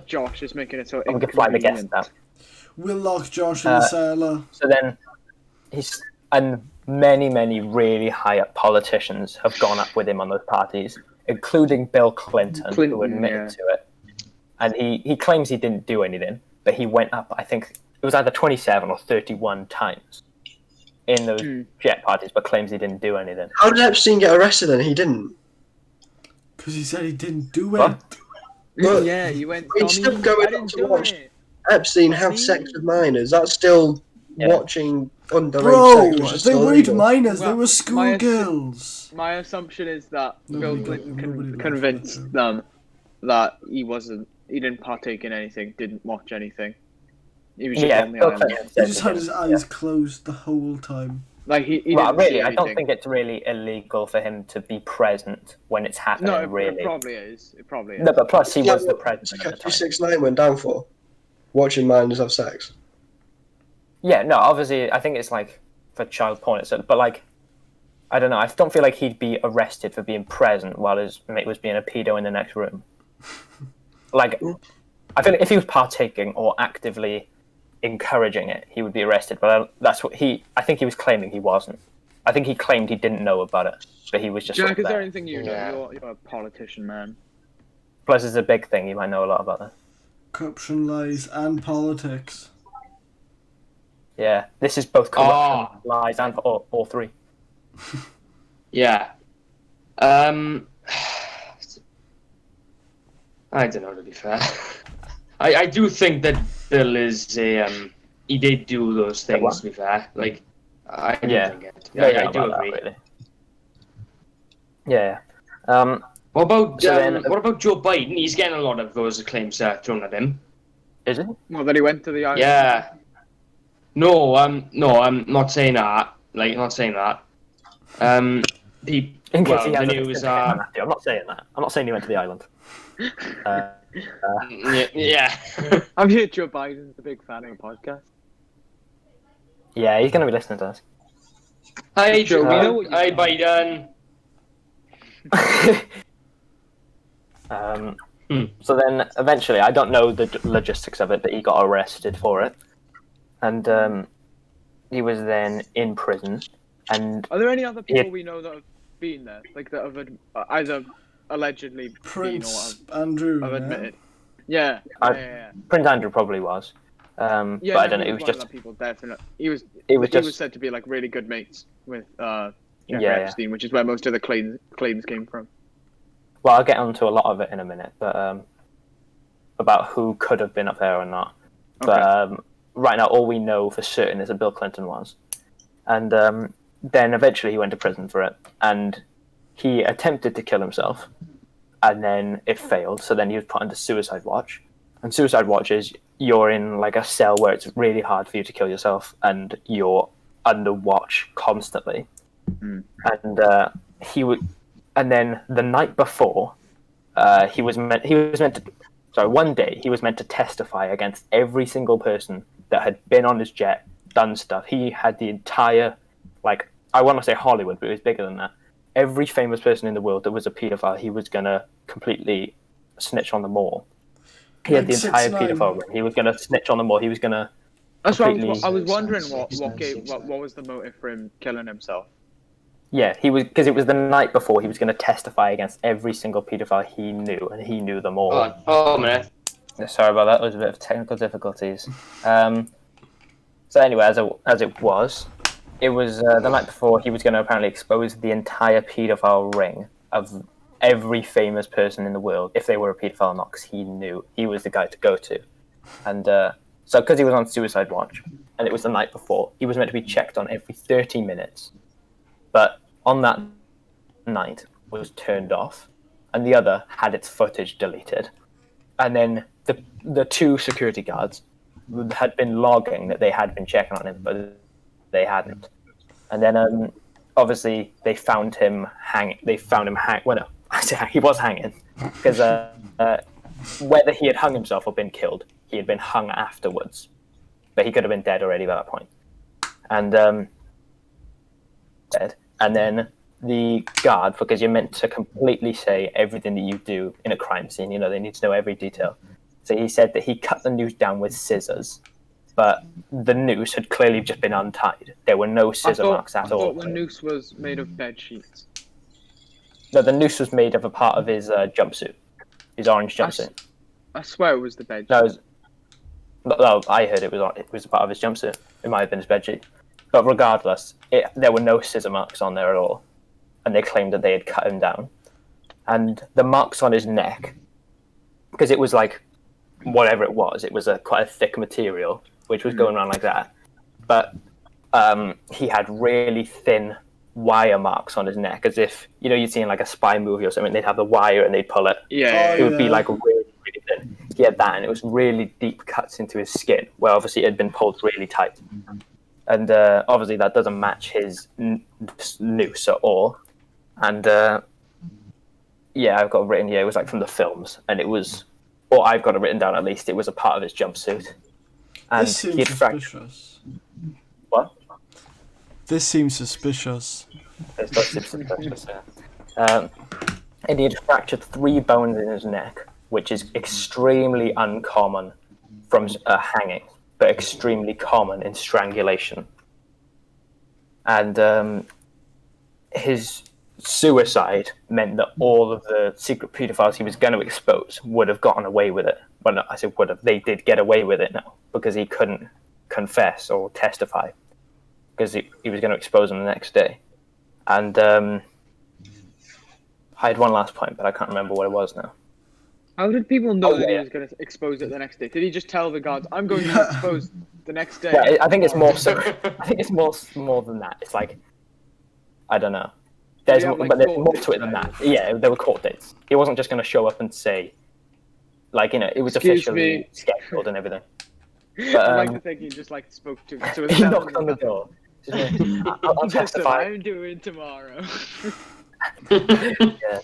Josh is making it so And we can fly the guests inconvenient. out. We'll lock Josh in the cellar. So then, many really high up politicians have gone up with him on those parties, including Bill Clinton who admitted to it. And he claims he didn't do anything, but he went up, I think it was either 27 or 31 times in those jet parties, but claims he didn't do anything. How did Epstein get arrested and he didn't? Because he said he didn't do it. What? But Yeah, you went. he'd still go I in didn't to do watch it. Epstein have sex with minors. That's still watching underage Bro, sex. Which is they still weren't illegal. minors, they Well, were my schoolgirls. My assumption is that Nobody Bill Clinton nobody laughed convinced at them that he didn't partake in anything, didn't watch anything. He was just on the Bill island. Clinton He said just he had his didn't, eyes closed the whole time. Like he Well, didn't see really, I don't anything. think it's really illegal for him to be present when it's happening, No, it really. probably is. It probably is. No, but plus he Yeah, was the what president at the time. 269 went down for watching minors have sex. Yeah, no, obviously, I think it's like for child porn, but like, I don't know, I don't feel like he'd be arrested for being present while his mate was being a pedo in the next room. Like, I feel like if he was partaking or actively encouraging it, he would be arrested, but I think he was claiming he wasn't. I think he claimed he didn't know about it, but he was just Jack, sort of is there there. anything you know? You're a politician, man. Plus, it's a big thing, you might know a lot about that. Corruption, lies, and politics. Yeah, this is both corruption, lies, and all three. Yeah. I don't know, to be fair. I do think that Bill is he did do those things, to be fair. Like, I do think it. I do agree. That, really. Yeah. What about So then- what about Joe Biden? He's getting a lot of those claims thrown at him. Is it? Well, that he went to the island. Yeah. No, I'm not saying that. Like, not saying that. In case Well, he the has news I'm not saying that. I'm not saying he went to the island. yeah. I'm here. Joe Biden's a big fan of the podcast. Yeah, he's going to be listening to us. Hi, Joe, Joe. we know what you Hi, think. Biden. So then, eventually, I don't know the logistics of it, but he got arrested for it, and he was then in prison. And Are there any other people we know that have been there, like that have either allegedly Prince been or Andrew. have yeah. admitted? Yeah. Prince Andrew probably was, but I don't know. It was just people definitely. He was just said to be like really good mates with Jeffrey Yeah. Epstein, which is where most of the claims came from. Well, I'll get onto a lot of it in a minute, but about who could have been up there or not. Okay. But right now, all we know for certain is that Bill Clinton was, and then eventually he went to prison for it, and he attempted to kill himself, and then it failed. So then he was put under suicide watch, and suicide watch is you're in like a cell where it's really hard for you to kill yourself, and you're under watch constantly. And and then the night before, one day he was meant to testify against every single person that had been on his jet, done stuff. He had the entire, like, I want to say Hollywood, but it was bigger than that. Every famous person in the world that was a paedophile, he was going to completely snitch on them all. He had the entire 6ix9ine. paedophile ring. He was going to snitch on them all. He was going to That's what completely... I was wondering. What was the motive for him killing himself? Yeah, he was, because it was the night before he was going to testify against every single paedophile he knew, and he knew them all. Oh man. Sorry about that. There was a bit of technical difficulties. So anyway, as it was the night before he was going to apparently expose the entire paedophile ring of every famous person in the world, if they were a paedophile or not, because he knew he was the guy to go to. And so because he was on suicide watch, and it was the night before, he was meant to be checked on every 30 minutes. But on that night was turned off, and the other had its footage deleted. And then the two security guards had been logging that they had been checking on him, but they hadn't. And then obviously they found him hanging. Well, no, he was hanging because whether he had hung himself or been killed, he had been hung afterwards. But he could have been dead already by that point. And dead. And then the guard, because you're meant to completely say everything that you do in a crime scene, you know, they need to know every detail. So he said that he cut the noose down with scissors, but the noose had clearly just been untied. There were no scissor marks at all. I thought the noose was made of bed sheets. No, the noose was made of a part of his jumpsuit, his orange jumpsuit. I swear it was the bed sheet. No, I heard it was a part of his jumpsuit. It might have been his bedsheet. But regardless, there were no scissor marks on there at all. And they claimed that they had cut him down. And the marks on his neck, because it was like, whatever it was quite a thick material, which was going around like that. But he had really thin wire marks on his neck, as if, you know, you'd see in like a spy movie or something, they'd have the wire and they'd pull it. Yeah. It would be like really, really thin. He had that, and it was really deep cuts into his skin, where obviously it had been pulled really tight. And obviously that doesn't match his noose at all. And yeah, I've got it written here, it was like from the films, and it was, or I've got it written down at least, it was a part of his jumpsuit. And This seems suspicious. What? This seems suspicious. This does seem suspicious, yeah. And he had fractured 3 bones in his neck, which is extremely uncommon from hanging, but extremely common in strangulation. And his suicide meant that all of the secret pedophiles he was going to expose would have gotten away with it. Well, no, I said would have. They did get away with it now, because he couldn't confess or testify, because he was going to expose them the next day. And I had one last point, but I can't remember what it was now. How did people know that he was going to expose it the next day? Did he just tell the guards, "I'm going to expose the next day"? Yeah, I think it's more so. I think it's more than that. It's like, I don't know. There's more to it than that. Yeah, there were court dates. He wasn't just going to show up and say, like, you know, it was officially scheduled and everything. But, I like to think he just like spoke to his he knocked on the door. I'll testify. I'm doing tomorrow. Yeah.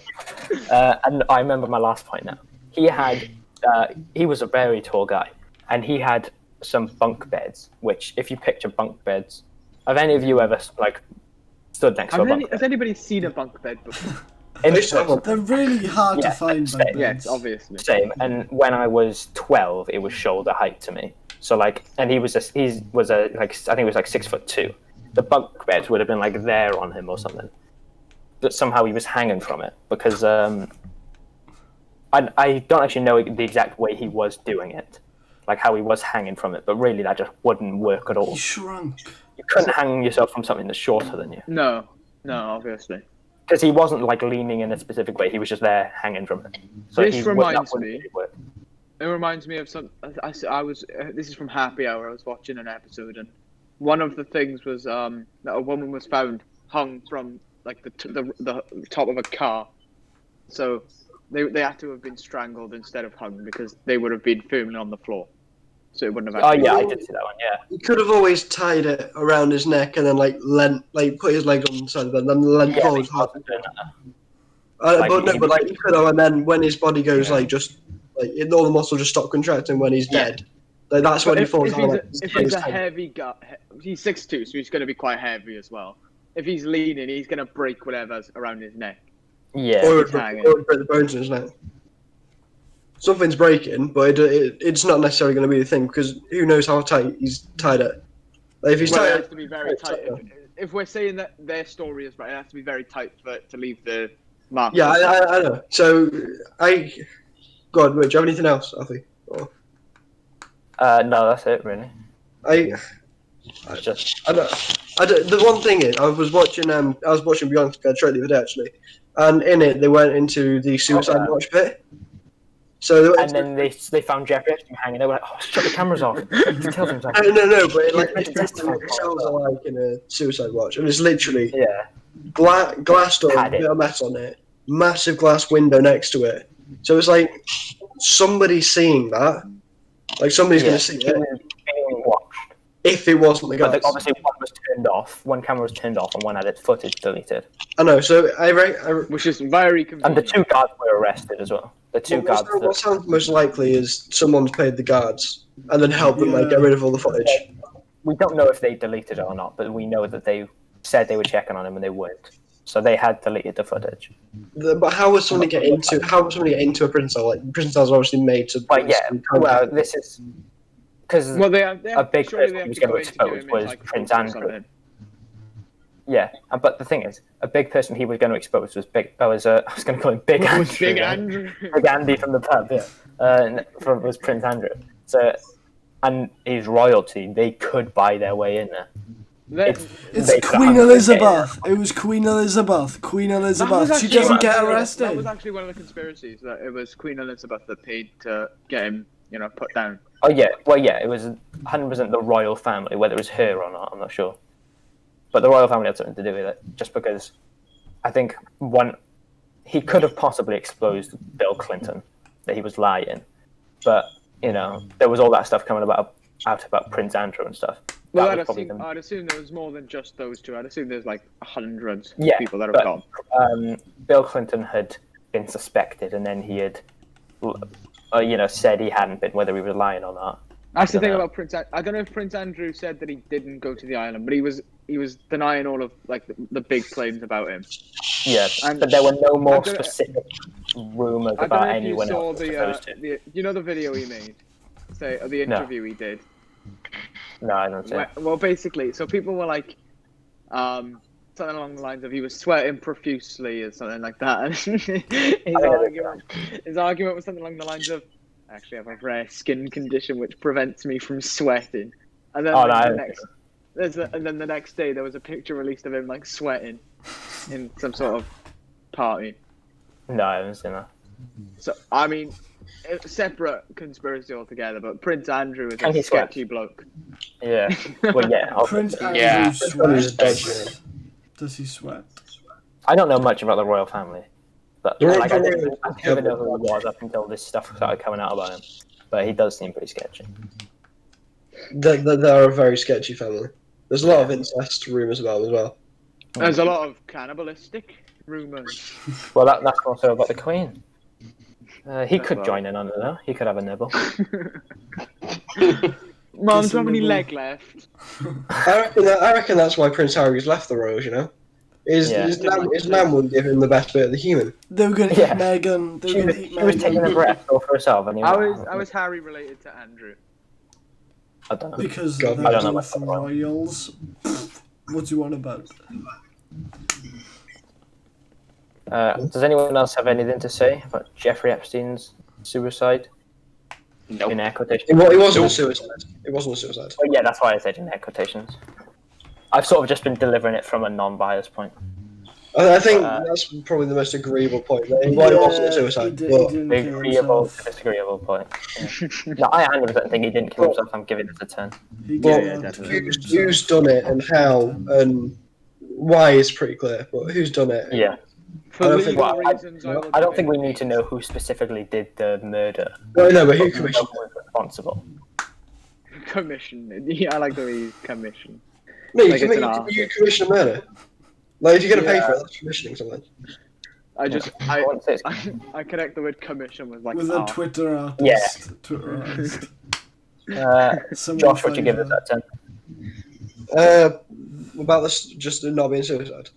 And I remember my last point now. He was a very tall guy, and he had some bunk beds, which, if you picture bunk beds, have any of you ever like stood next to a bunk bed? Has anybody seen a bunk bed before? They're really hard to find. Bunk beds. Yes, obviously. Same. And when I was 12, it was shoulder height to me. So like, and he was I think he was like 6'2". The bunk beds would have been like there on him or something. But somehow he was hanging from it, because I don't actually know the exact way he was doing it, like how he was hanging from it, but really that just wouldn't work at all. He shrunk. You couldn't hang yourself from something that's shorter than you. No, obviously. Because he wasn't like leaning in a specific way, he was just there hanging from it. So This reminds me. It reminds me of some. I was. This is from Happy Hour. I was watching an episode, and one of the things was that a woman was found hung from like the top of a car. So they had to have been strangled instead of hung, because they would have been firmly on the floor. So it wouldn't have. Oh yeah, I did see that one. Yeah. He could have always tied it around his neck and then put his leg on the side of it, and then leant forward. But he could have, and then when his body goes all the muscles just stop contracting when he's dead. Like that's when he falls down. If he's a heavy guy, he's 6'2", so he's going to be quite heavy as well. If he's leaning, he's going to break whatever's around his neck. Yeah. Or break the bones in his neck. Something's breaking, but it's not necessarily going to be the thing, because who knows how tight he's tied it. Like if he's tied, it has to be very tight. if we're saying that their story is right, it has to be very tight to leave the mark. Yeah, I know. So go on. Wait, do you have anything else, Alfie? Or... No, that's it really. I don't, the one thing is, I was watching Beyond Scared Straight the other day actually, and in it they went into the suicide watch bit. So and then they found Jeffrey Epstein hanging. They were like, "Oh, shut the cameras off." He killed himself. No, but He's like meant to testify. cells are like in a suicide watch, and it's literally Yeah. glass door, a bit of mess on it, massive glass window next to it. So it's like somebody's seeing that, like somebody's going to see it. Being watched. If it wasn't the guys. But obviously one was turned off, one camera was turned off, and one had its footage deleted. I know, so which is very convenient. And the 2 guards were arrested as well. The 2 guards. What sounds most likely is someone's paid the guards and then helped them get rid of all the footage. We don't know if they deleted it or not, but we know that they said they were checking on him and they weren't. So they had deleted the footage. But how would somebody get into a prison cell? Like prison cells are obviously made to. But yeah, well, this is because a big person who was going to expose was Prince Andrew. Yeah, but the thing is, a big person he was going to expose was I was going to call him Big Andrew. Big Andrew. Big Andy from the pub, yeah. Was Prince Andrew. So, and his royalty, they could buy their way in there. It's Queen Elizabeth. It was Queen Elizabeth. Queen Elizabeth. She doesn't get arrested. That was actually one of the conspiracies, that it was Queen Elizabeth that paid to get him, put down. Oh yeah, well yeah, it was 100% the royal family, whether it was her or not, I'm not sure. But the royal family had something to do with it, just because I think he could have possibly exposed Bill Clinton that he was lying, but there was all that stuff coming out about Prince Andrew and stuff. Well, I'd assume there was more than just those 2. I'd assume there's like hundreds of people that have gone. Bill Clinton had been suspected, and then he had, said he hadn't been, whether he was lying or not. That's the thing about Prince. I don't know if Prince Andrew said that he didn't go to the island, but he was denying all of like the big claims about him. Yeah, but there were no more specific rumors about anyone else. The video he made, the interview he did. No, I don't see it. Well, basically, so people were like, something along the lines of he was sweating profusely or something like that. And his argument was something along the lines of, I actually have a rare skin condition which prevents me from sweating. And then, the next day there was a picture released of him like sweating in some sort of party. No, I haven't seen that. So I mean, separate conspiracy altogether, but Prince Andrew is a sketchy bloke. Yeah. Well, yeah. Prince Andrew sweats. Does he sweat? I don't know much about the royal family, but I didn't even know who he was up until this stuff started coming out about him. But he does seem pretty sketchy. They're a very sketchy family. There's a lot of incest rumours about them as well. There's a lot of cannibalistic rumours. Well, that's also about the Queen. He could join in on it, though. He could have a nibble. Mom, do you have any leg left? I reckon that's why Prince Harry's left the royals, His nan wouldn't give him the best bit of the human. They were going to eat Meghan. She was taking a breath for herself. How is Harry related to Andrew? I don't know. Because they're both royals. What do you want about? Does anyone else have anything to say about Jeffrey Epstein's suicide? No. In air quotations. It wasn't a suicide. It wasn't a suicide. Well, yeah, that's why I said in air quotations. I've sort of just been delivering it from a non-biased point. I think that's probably the most agreeable point. It wasn't a suicide. The agreeable to disagreeable point. Yeah. No, I 100% think he didn't kill himself. I'm giving it a 10. Who's done it and how and why is pretty clear, but who's done it? Yeah. I don't think we need to know who specifically did the murder. No, but who commissioned was responsible? Commission. Yeah, I like the way you commission. No, you commission a murder. Like, if you're going to pay for it, that's commissioning something. I connect the word commission with like a Twitter artist. Yeah. Twitter artist. Josh, what you give it that 10? About this just not being suicide.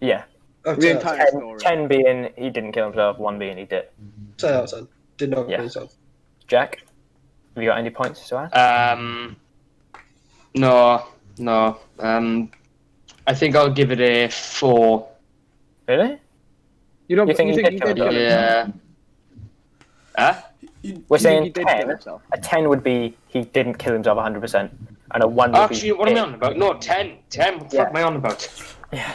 Yeah. The entire story. 10 being he didn't kill himself, 1 being he did. 10 out of 10. Did not kill himself. Jack, have you got any points to add? No. I think I'll give it a 4. Really? You don't You think he did he kill did kill himself? Yeah. Huh? We're You think saying he did kill 10. himself? A 10 would be he didn't kill himself 100%, and a 1 would Actually, be. what am I on about? No, 10. 10. What the fuck am I on about? Yeah.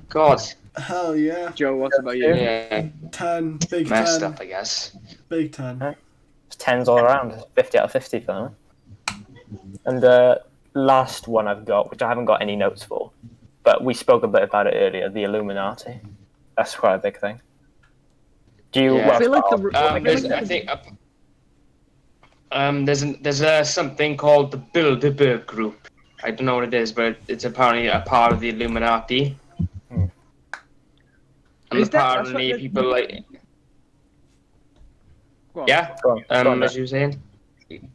God. Hell yeah. Joe, what's about you? Yeah. 10. Big Messed 10. up, I guess. Big 10. Huh? It's 10s all around. 50 out of 50 for them. And the last one I've got, which I haven't got any notes for, but we spoke a bit about it earlier, the Illuminati. That's quite a big thing. Do you? Yeah. Well, I feel like I feel like I think there's something called the Bilderberg Group. I don't know what it is, but it's apparently a part of the Illuminati. And Is that- that's apparently what- people like Go on. yeah. Go on, As you were saying.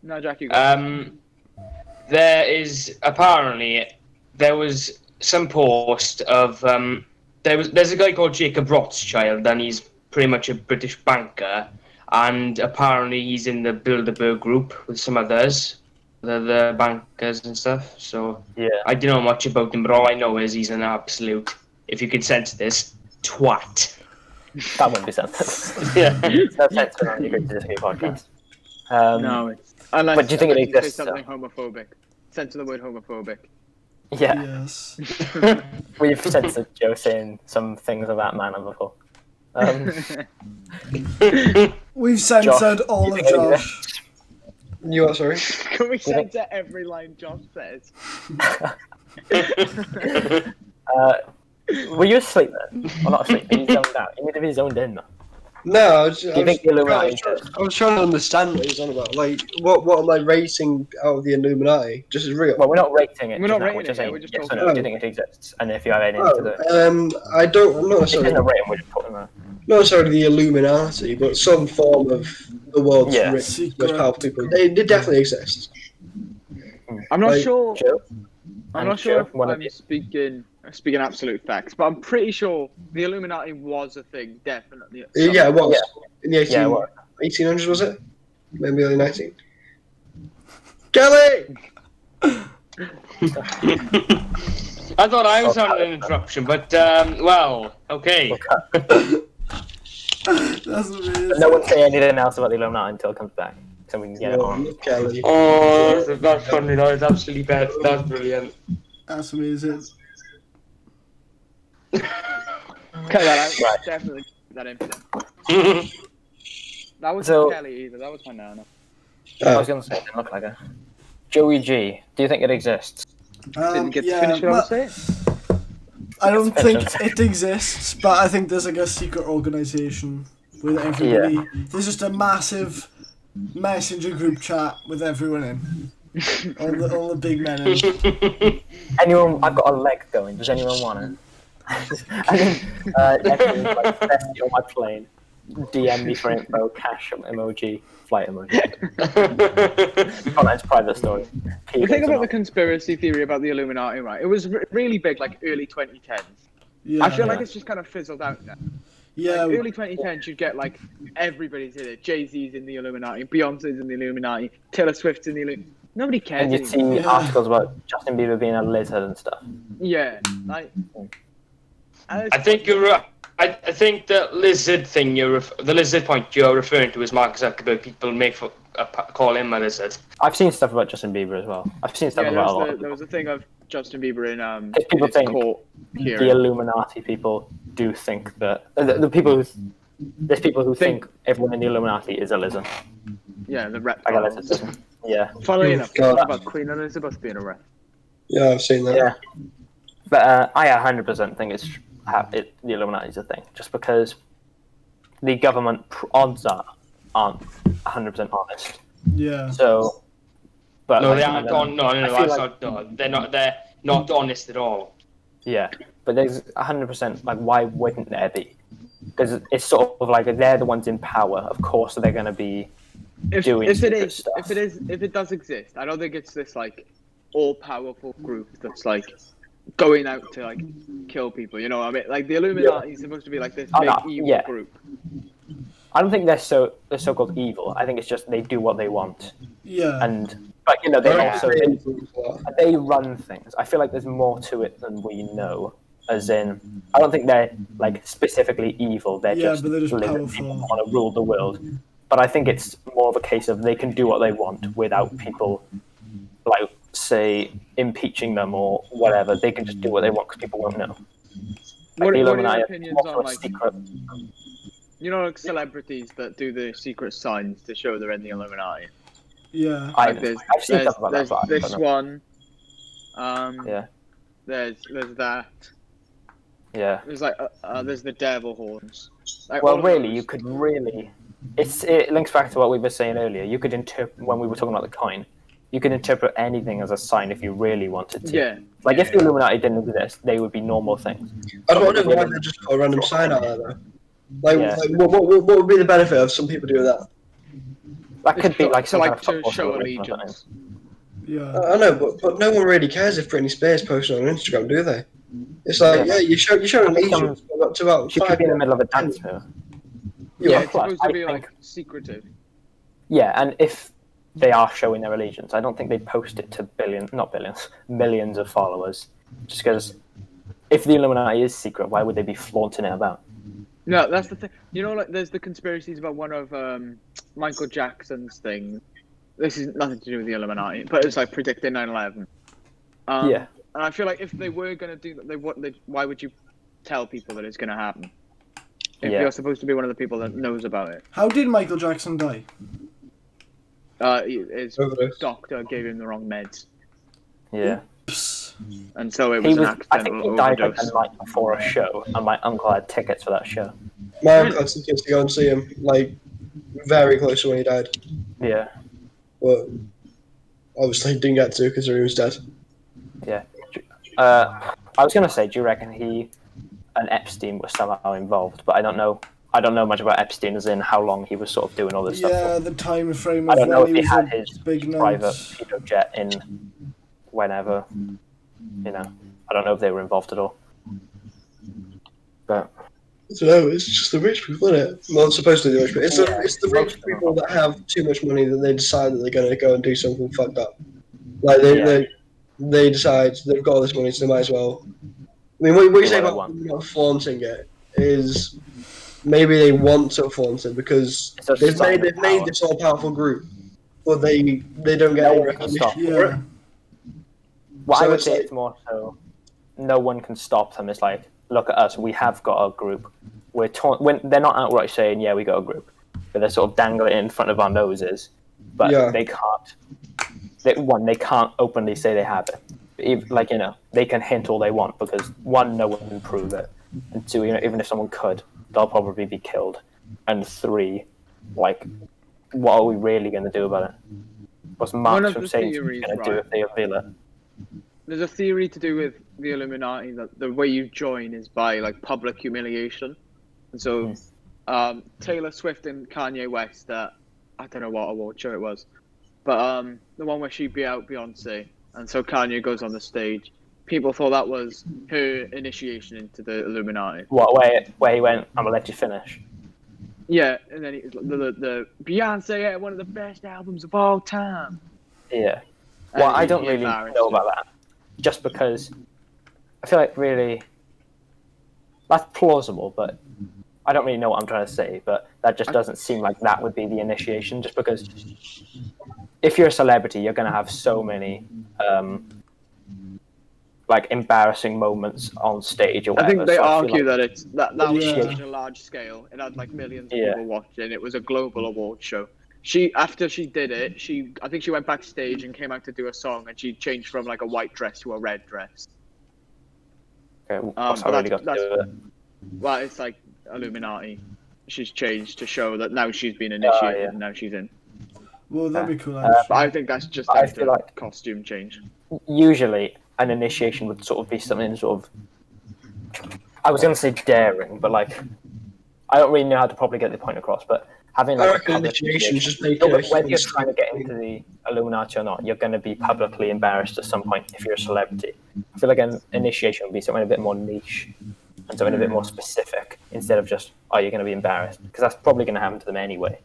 No, Jack, you go. There was some post of there's a guy called Jacob Rothschild, and he's pretty much a British banker, and apparently he's in the Bilderberg Group with some others, the bankers and stuff. So yeah. I don't know much about him, but all I know is he's an absolute, if you could sense this, twat. That wouldn't be sensitive. Yeah. There's no sense in any Great Disney podcast. No, it's unless, but do you think it unless you say exists, something homophobic. Censor the word homophobic. Yeah. Yes. We've censored Joe saying some things of that manner before. We've censored all you of think it Josh. You are sorry. Can we censor every line Josh says? Were you asleep then? Or not asleep? Were you zoned out? You need to be zoned in. No, I was, Do you think the Illuminati I was trying to understand what he was on about. Like, what am I rating out of the Illuminati? Just as real. Well, we're not rating it. We're just not now, rating we're just it, saying we're just yes or talking no. about Do you it. think it exists? And if you have anything to do it. I don't. I'm not It's in necessarily, the rating, we're just putting that. not necessarily the Illuminati, but some form of the world's Yeah. richest, Secret. most powerful people. They definitely exist. I'm not Like, sure. Joe? I'm And not sure Joe, if one of I'm you. speaking absolute facts, but I'm pretty sure the Illuminati was a thing, definitely. at some Yeah, it point. was. In the Yeah, what? 1800s, was it? Maybe early 19. Kelly! I thought I was on an interruption, but well, okay. That's amazing. No one say anything else about the Illuminati until it comes back, so we can get it on. Kelly. Oh, that's funny. That was absolutely bad. That's brilliant. That's amazing. Cut that out. Right. Definitely cut that in. That was So- Kelly either. That was my nana. I was going to say, it didn't look like it. Joey G, do you think it exists? Didn't get yeah, to finish what I was but saying. I don't Finish think it. it exists, but I think there's like a secret organization with everybody. There's just a massive messenger group chat with everyone in. all the big men in. Anyone? I've got a leg going. Does anyone want it? I mean, everyone's like, "Best on my plane." DM me for info, cash emoji, flight emoji. Oh, that's private story. The thing about the conspiracy theory about the Illuminati, right? It was really big, like early 2010s. Yeah, I feel like Yeah. it's just kind of fizzled out now. yeah, Like, early 2010s, you'd get like everybody's in it. Jay-Z's in the Illuminati, Beyonce's in the Illuminati, Taylor Swift's in the Illuminati. Nobody cares and you see anymore. Yeah. articles about Justin Bieber being a lizard and stuff. Yeah, like. I think you're right. I think the lizard thing the lizard point you're referring to is Mark Zuckerberg. People call him a lizard. I've seen stuff about Justin Bieber as well. I've seen stuff Yeah, about a lot. there was a thing of Justin Bieber in If people his think court The hearing. Illuminati people do think that the people there's people who think everyone in the Illuminati is a lizard. Yeah, the I got reptiles. lizards. Yeah, Funnily enough, God. what about Queen Elizabeth being a rep? Yeah, I've seen that. yeah. But I 100% think the Illuminati is a thing, just because the government odds aren't 100% honest. yeah. So, but No, like, they I aren't. don't know. No, I feel that's like- not. No, they're not. They're not honest at all. Yeah, but there's 100%. Like, why wouldn't there be? Because it's sort of like they're the ones in power. Of course, they're going to be doing If it secret is, stuff. if it does exist, I don't think it's this like all-powerful group that's like going out to like kill people. You know what I mean? Like the Illuminati is supposed to be like this Oh, big no, evil yeah. group. I don't think they're so-called evil. I think it's just they do what they want, Yeah. and But you know, they Yeah. also they run things. I feel like there's more to it than we know. As in, I don't think they're like specifically evil. They're just but they're just lizard powerful. people who want to rule the world. But I think it's more of a case of they can do what they want without people, like, say, impeaching them or whatever. They can just do what they want because people won't know. What the are Illuminati your are opinions also on a like secret. like celebrities that do the secret signs to show they're in the Illuminati? Yeah. I've Like seen stuff about there's that, but I this don't know. one. Yeah, There's that. yeah. There's like there's the devil horns. Like, Well, all of really, those- you could really. It links back to what we were saying earlier. You could interpret when we were talking about the coin. You could interpret anything as a sign if you really wanted to. Yeah. Like yeah, if the Illuminati didn't exist, they would be normal things. I don't know why they just put a random sign out there, though. Like, Yeah. what would be the benefit of some people doing that? That could be like to some kind like of to football show celebration or something. allegiance. Yeah. I know, but no one really cares if Britney Spears posts on Instagram, do they? It's like, Yeah. you show allegiance up to about She could 5 be in the middle of a dance move. Yeah, And it's plus, supposed to I be think- like secretive. Yeah, and if they are showing their allegiance, I don't think they'd post it to millions of followers. Just because if the Illuminati is secret, why would they be flaunting it about? No, that's the thing. Like there's the conspiracies about one of Michael Jackson's things. This is nothing to do with the Illuminati, but it's like predicting 9/11. Yeah. And I feel like if they were going to do that, why would you tell people that it's going to happen? If Yeah. you're supposed to be one of the people that knows about it. How did Michael Jackson die? His Overdose. doctor gave him the wrong meds. Yeah. Psst. And so it He was an was. I accidental think he died like overdose. the night before a show, and my uncle had tickets for that show. My uncle had some kids to go and see him, like, very close to when he died. Yeah. But obviously didn't get to because he was dead. Yeah. I was gonna say, do you reckon he and Epstein were somehow involved? But I don't know. I don't know much about Epstein, as in how long he was sort of doing all this stuff. Yeah, For. the time frame I of don't know when if he he was had a his big private nut. Peter jet in whenever. You know, I don't know if they were involved at all. But I don't know, it's just the rich people, isn't it? Well, it's supposed to be the rich people. It's the rich people that have too much money that they decide that they're going to go and do something fucked up. Like, they decide they've got all this money, so they might as well. I mean, what you say about them not flaunting it is maybe they want to flaunt it because they've made this all-powerful group, but they don't get any recognition for it. Well, So I would it's say like- it's more so no one can stop them. It's like, look at us, we have got a group. When they're not outright saying, yeah, we got a group, but they're sort of dangling it in front of our noses. But they can't. They can't openly say they have it. Like, you know, they can hint all they want because one, no one can prove it, and two, you know, even if someone could, they'll probably be killed, and three, like, what are we really going to do about it? What's One Marx of from the saying theories, going to do right. if they reveal it? There's a theory to do with the Illuminati that the way you join is by like public humiliation. And so Taylor Swift and Kanye West I don't know what award show it was, but the one where she beat out Beyonce, and so Kanye goes on the stage. People thought that was her initiation into the Illuminati. What, where he went, I'm gonna let you finish. Yeah, and then the Beyonce had one of the best albums of all time. Yeah. And Well, I he don't really embarrassed know her. about that. Just because I feel like really that's plausible, but I don't really know what I'm trying to say. But that just doesn't seem like that would be the initiation. Just because if you're a celebrity, you're going to have so many like embarrassing moments on stage or I whatever. think they So I feel argue like- that that was Yeah. such a large scale. It had like millions of Yeah. people watching. It was a global award show. After she did it, I think she went backstage and came out to do a song, and she changed from like a white dress to a red dress. Okay, what's that but really got to do with it? Well, it's like Illuminati. She's changed to show that now she's been initiated yeah. and now she's in. Well, that'd be cool. But I think that's just I down feel to like- costume change. Usually an initiation would sort of be something sort of I was going to say daring, but like I don't really know how to probably get the point across, but having I like a reckon public initiation just make No, it but whether you're trying to get into the Illuminati or not, you're going to be publicly embarrassed at some point if you're a celebrity. I feel like an initiation would be something a bit more niche and something a bit more specific instead of just, oh, you're going to be embarrassed, because that's probably going to happen to them anyway.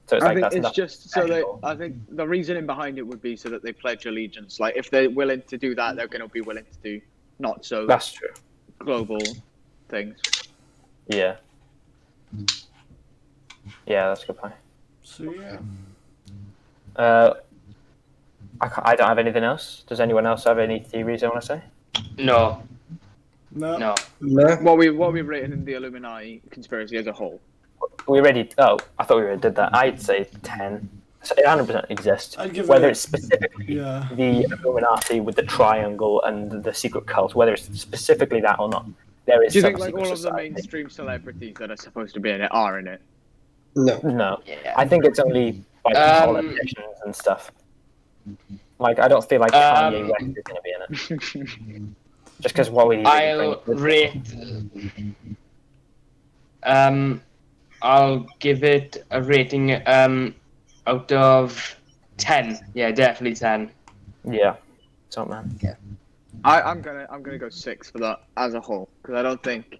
So it's I like think that's it's nothing just so they. special. I think the reasoning behind it would be so that they pledge allegiance. Like if they're willing to do that, they're going to be willing to do not so That's true. global things. Yeah. Yeah, that's a good point. So yeah. I don't have anything else. Does anyone else have any theories they want to say? No, No. no. No. What we rating in the Illuminati conspiracy as a whole? We already. Oh, I thought we already did that. I'd say 10. So it 100% exists. I'd give Whether it- it's specifically yeah. the Illuminati with the triangle and the secret cult, whether it's specifically that or not, there is Do you some think like secret all of the society. mainstream celebrities that are supposed to be in it are in it? No. No, Yeah. I think it's only like politicians and stuff. Like I don't feel like Kanye West is going to be in it. Just because what would he I'll bring? rate. I'll give it a rating out of 10. Yeah, definitely 10. Yeah, so man. I'm gonna go 6 for that as a whole because I don't think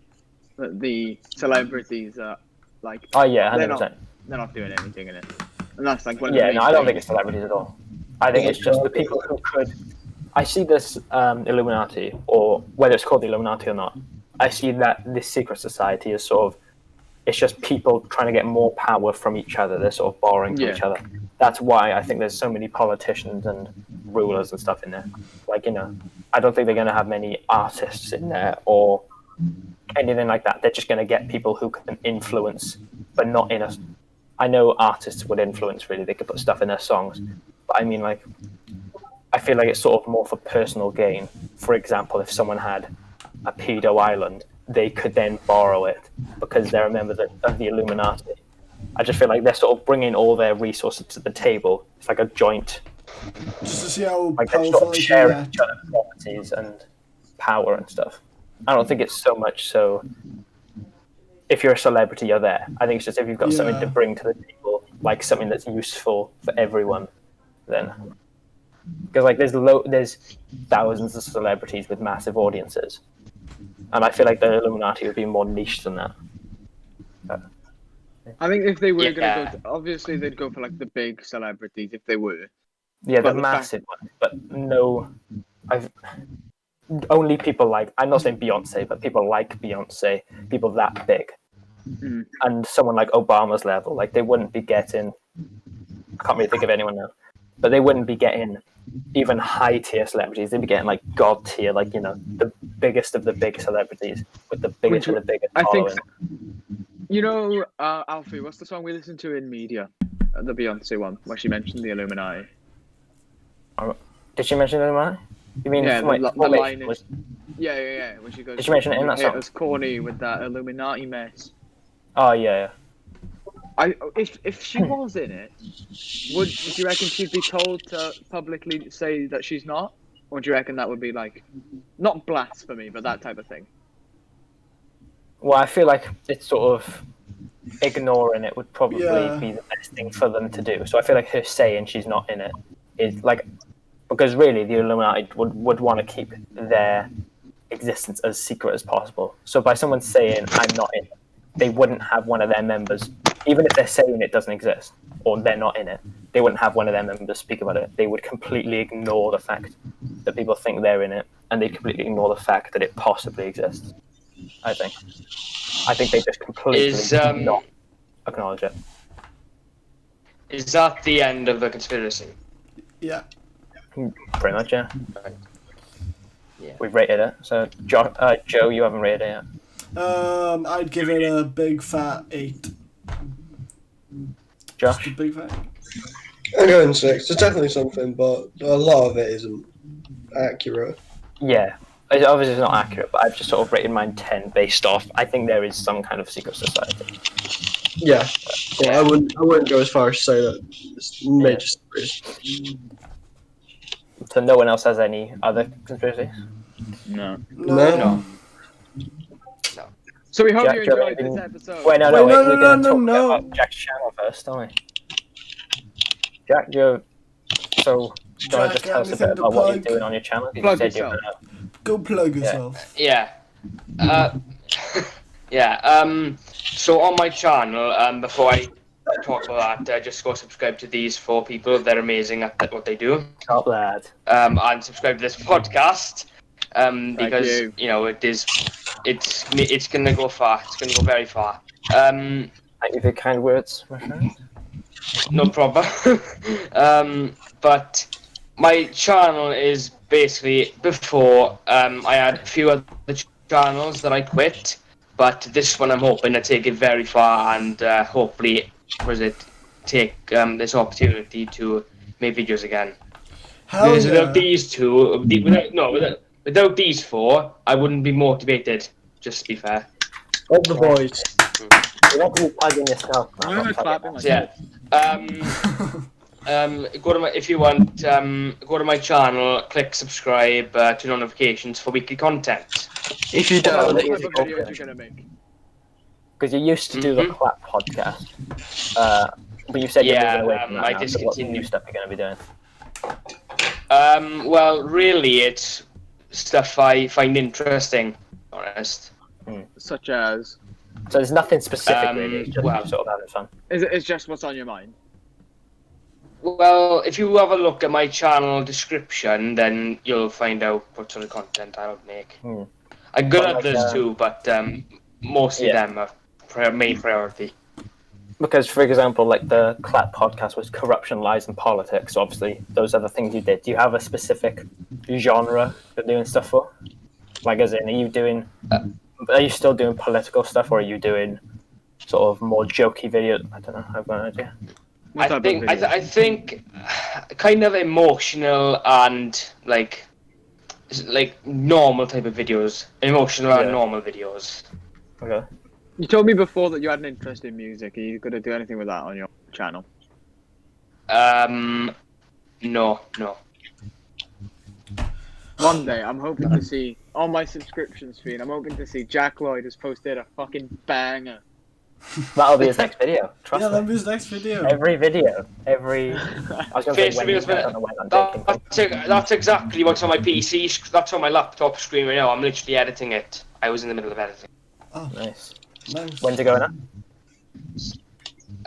that the celebrities are like Oh yeah, they're 100%. not doing anything in it, and that's like one of Yeah, the no, I don't think it's celebrities at all. I think it's just the people who could. I see this Illuminati, or whether it's called the Illuminati or not. I see that this secret society is sort of. It's just people trying to get more power from each other. They're sort of borrowing from each other. That's why I think there's so many politicians and rulers and stuff in there. Like, you know, I don't think they're going to have many artists in there or anything like that. They're just going to get people who can influence, but not in a. I know artists would influence, really. They could put stuff in their songs. But I mean, like, I feel like it's sort of more for personal gain. For example, if someone had a pedo island, they could then borrow it because they're a member of the Illuminati. I just feel like they're sort of bringing all their resources to the table. It's like a joint, Just to see how like they're sort powerful of they sharing can each get. other's properties and power and stuff. I don't think it's so much so if you're a celebrity, you're there. I think it's just if you've got something to Yeah. bring to the table, like something that's useful for everyone, then. Because like there's thousands of celebrities with massive audiences, and I feel like the Illuminati would be more niche than that. I think if they were Yeah. gonna go, obviously they'd go for like the big celebrities if they were. Yeah, But the the massive ones, but no, I've only people like I'm not saying Beyonce, but people like Beyonce, people that big, Mm. and someone like Obama's level, like they wouldn't be getting. I can't really think of anyone now, but they wouldn't be getting even high tier celebrities. They'd be getting like god tier, like you know, the biggest of the big celebrities with the biggest of the biggest I think, following. you know, Alfie, what's the song we listened to in media? The Beyonce one, where she mentioned the Illuminati. Did she mention Illuminati? You mean Yeah, wait, the Formation line is- was- Yeah. When she goes, Did she mention it in "You that hate song? us corny with that Illuminati mess." Oh yeah. If she was in it, do you reckon she'd be told to publicly say that she's not, or do you reckon that would be like, not blasphemy, but that type of thing? Well, I feel like it's sort of ignoring it would probably Yeah. be the best thing for them to do. So I feel like her saying she's not in it is like because really the Illuminati would want to keep their existence as secret as possible. So by someone saying I'm not in it, they wouldn't have one of their members, even if they're saying it doesn't exist or they're not in it, they wouldn't have one of their members speak about it. They would completely ignore the fact that people think they're in it, and they completely ignore the fact that it possibly exists. I think they just completely not acknowledge it. Is that the end of the conspiracy? Yeah. Pretty much, yeah. Yeah. We've rated it. So, Joe, you haven't rated it yet. I'd give it a big fat 8. Just a Josh? big fat 8. I'm going 6. There's definitely something, but a lot of it isn't accurate. Yeah. It's obviously not accurate, but I've just sort of rated mine 10 based off. I think there is some kind of secret society. Yeah. I wouldn't go as far as to say that it's major secret. So no one else has any other conspiracies? No. No. So we hope Jack, you do you have enjoyed this anything- episode. Wait, no, Wait, we're no, going to no. talk about Jack's channel first, don't we? Jack, Joe, so do you want to just Jack, tell us a anything bit to about what you're plug? doing on your channel? 'Cause you Plug said you yourself. were Go plug yourself. Yeah. Yeah. So on my channel, before I talk about that, just go subscribe to these 4 people. They're amazing at what they do. Top lad. And subscribe to this podcast. Because you. it's gonna go far. It's gonna go very far. Thank you for your kind words, my friend. No problem. But my channel is basically before I had a few other channels that I quit, but this one I'm hoping to take it very far and hopefully take this opportunity to make videos again. Hell Because yeah. without these two, without these 4, I wouldn't be motivated. Just to be fair. Of the boys. You want to be plugging yourself. I'm gonna clap him. So, yeah. Go to my if you want. Go to my channel. Click subscribe. To notifications for weekly content. If you What don't, type of videos you gonna make? Because you used to do the Clap podcast, but you said you're moving away from that I now, so what's the new discontinued. stuff you're going to be doing? Well, really, it's stuff I find interesting. To be honest. Such as, So there's nothing specific really, it's just well- sort of having fun. it's just what's on your mind. Well, if you have a look at my channel description, then you'll find out what sort of content I would make. I'm good But at like, this too, but mostly yeah. them are main priority. Because, for example, like the Clap podcast was corruption, lies, and politics. So obviously, those are the things you did. Do you have a specific genre you're doing stuff for? Like, as in, are you still doing political stuff, or are you doing sort of more jokey videos? I don't know. I've got an idea. What type of videos? I think kind of emotional and like normal type of videos, emotional and Yeah. normal videos. Okay. You told me before that you had an interest in music. Are you gonna do anything with that on your channel? No. One day, I'm hoping to see on my subscriptions feed. I'm hoping to see Jack Lloyd has posted a fucking banger. That'll be his next video. Trust Yeah, me. that'll be his next video. Every video, I was going to Face say when reveals, I don't know when I'm taking. that's exactly what's on my PC. That's on my laptop screen right now. I'm literally editing it. I was in the middle of editing. Oh, Nice. nice. When's it going up?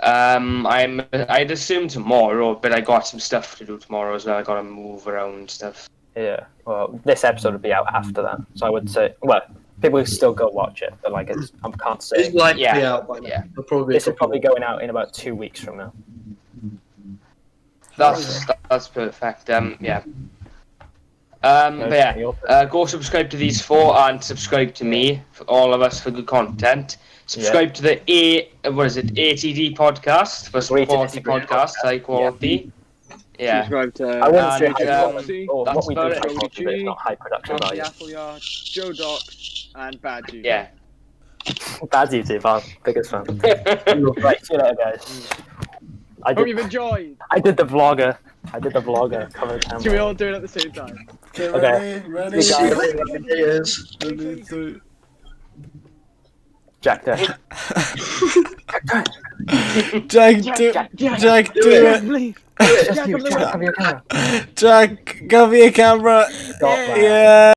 I'd assume tomorrow, but I got some stuff to do tomorrow as well. I gotta move around stuff. Yeah. Well, this episode will be out after that, so I would say, well, people will still go watch it, but like I can't say. It's likely Yeah, out by now. yeah. It'll probably be This a is probably couple going out in about 2 weeks from now. That's perfect. Yeah. But yeah, go subscribe to these 4 and subscribe to me for all of us for good content. Subscribe to the ATD podcast for some Great quality Instagram podcast, high quality. Yeah. Subscribe to I wouldn't say And, high um, quality. Or that's what we do about is it. high quality, but it's not high production Coffee value. Appleyard, Joe Docs, and Bad Juice. Yeah. Bad YouTube, our biggest fan. Right, see you later, guys. Hope you've enjoyed. I did the vlogger cover camera. Should we all do it at the same time? Okay, Okay. ready? See you later, ideas. Ready, 3. Jack there. Jack, Jack, do it. Please. Just you, Jack, cover your camera. Jack, cover your camera. Stop that. Yeah.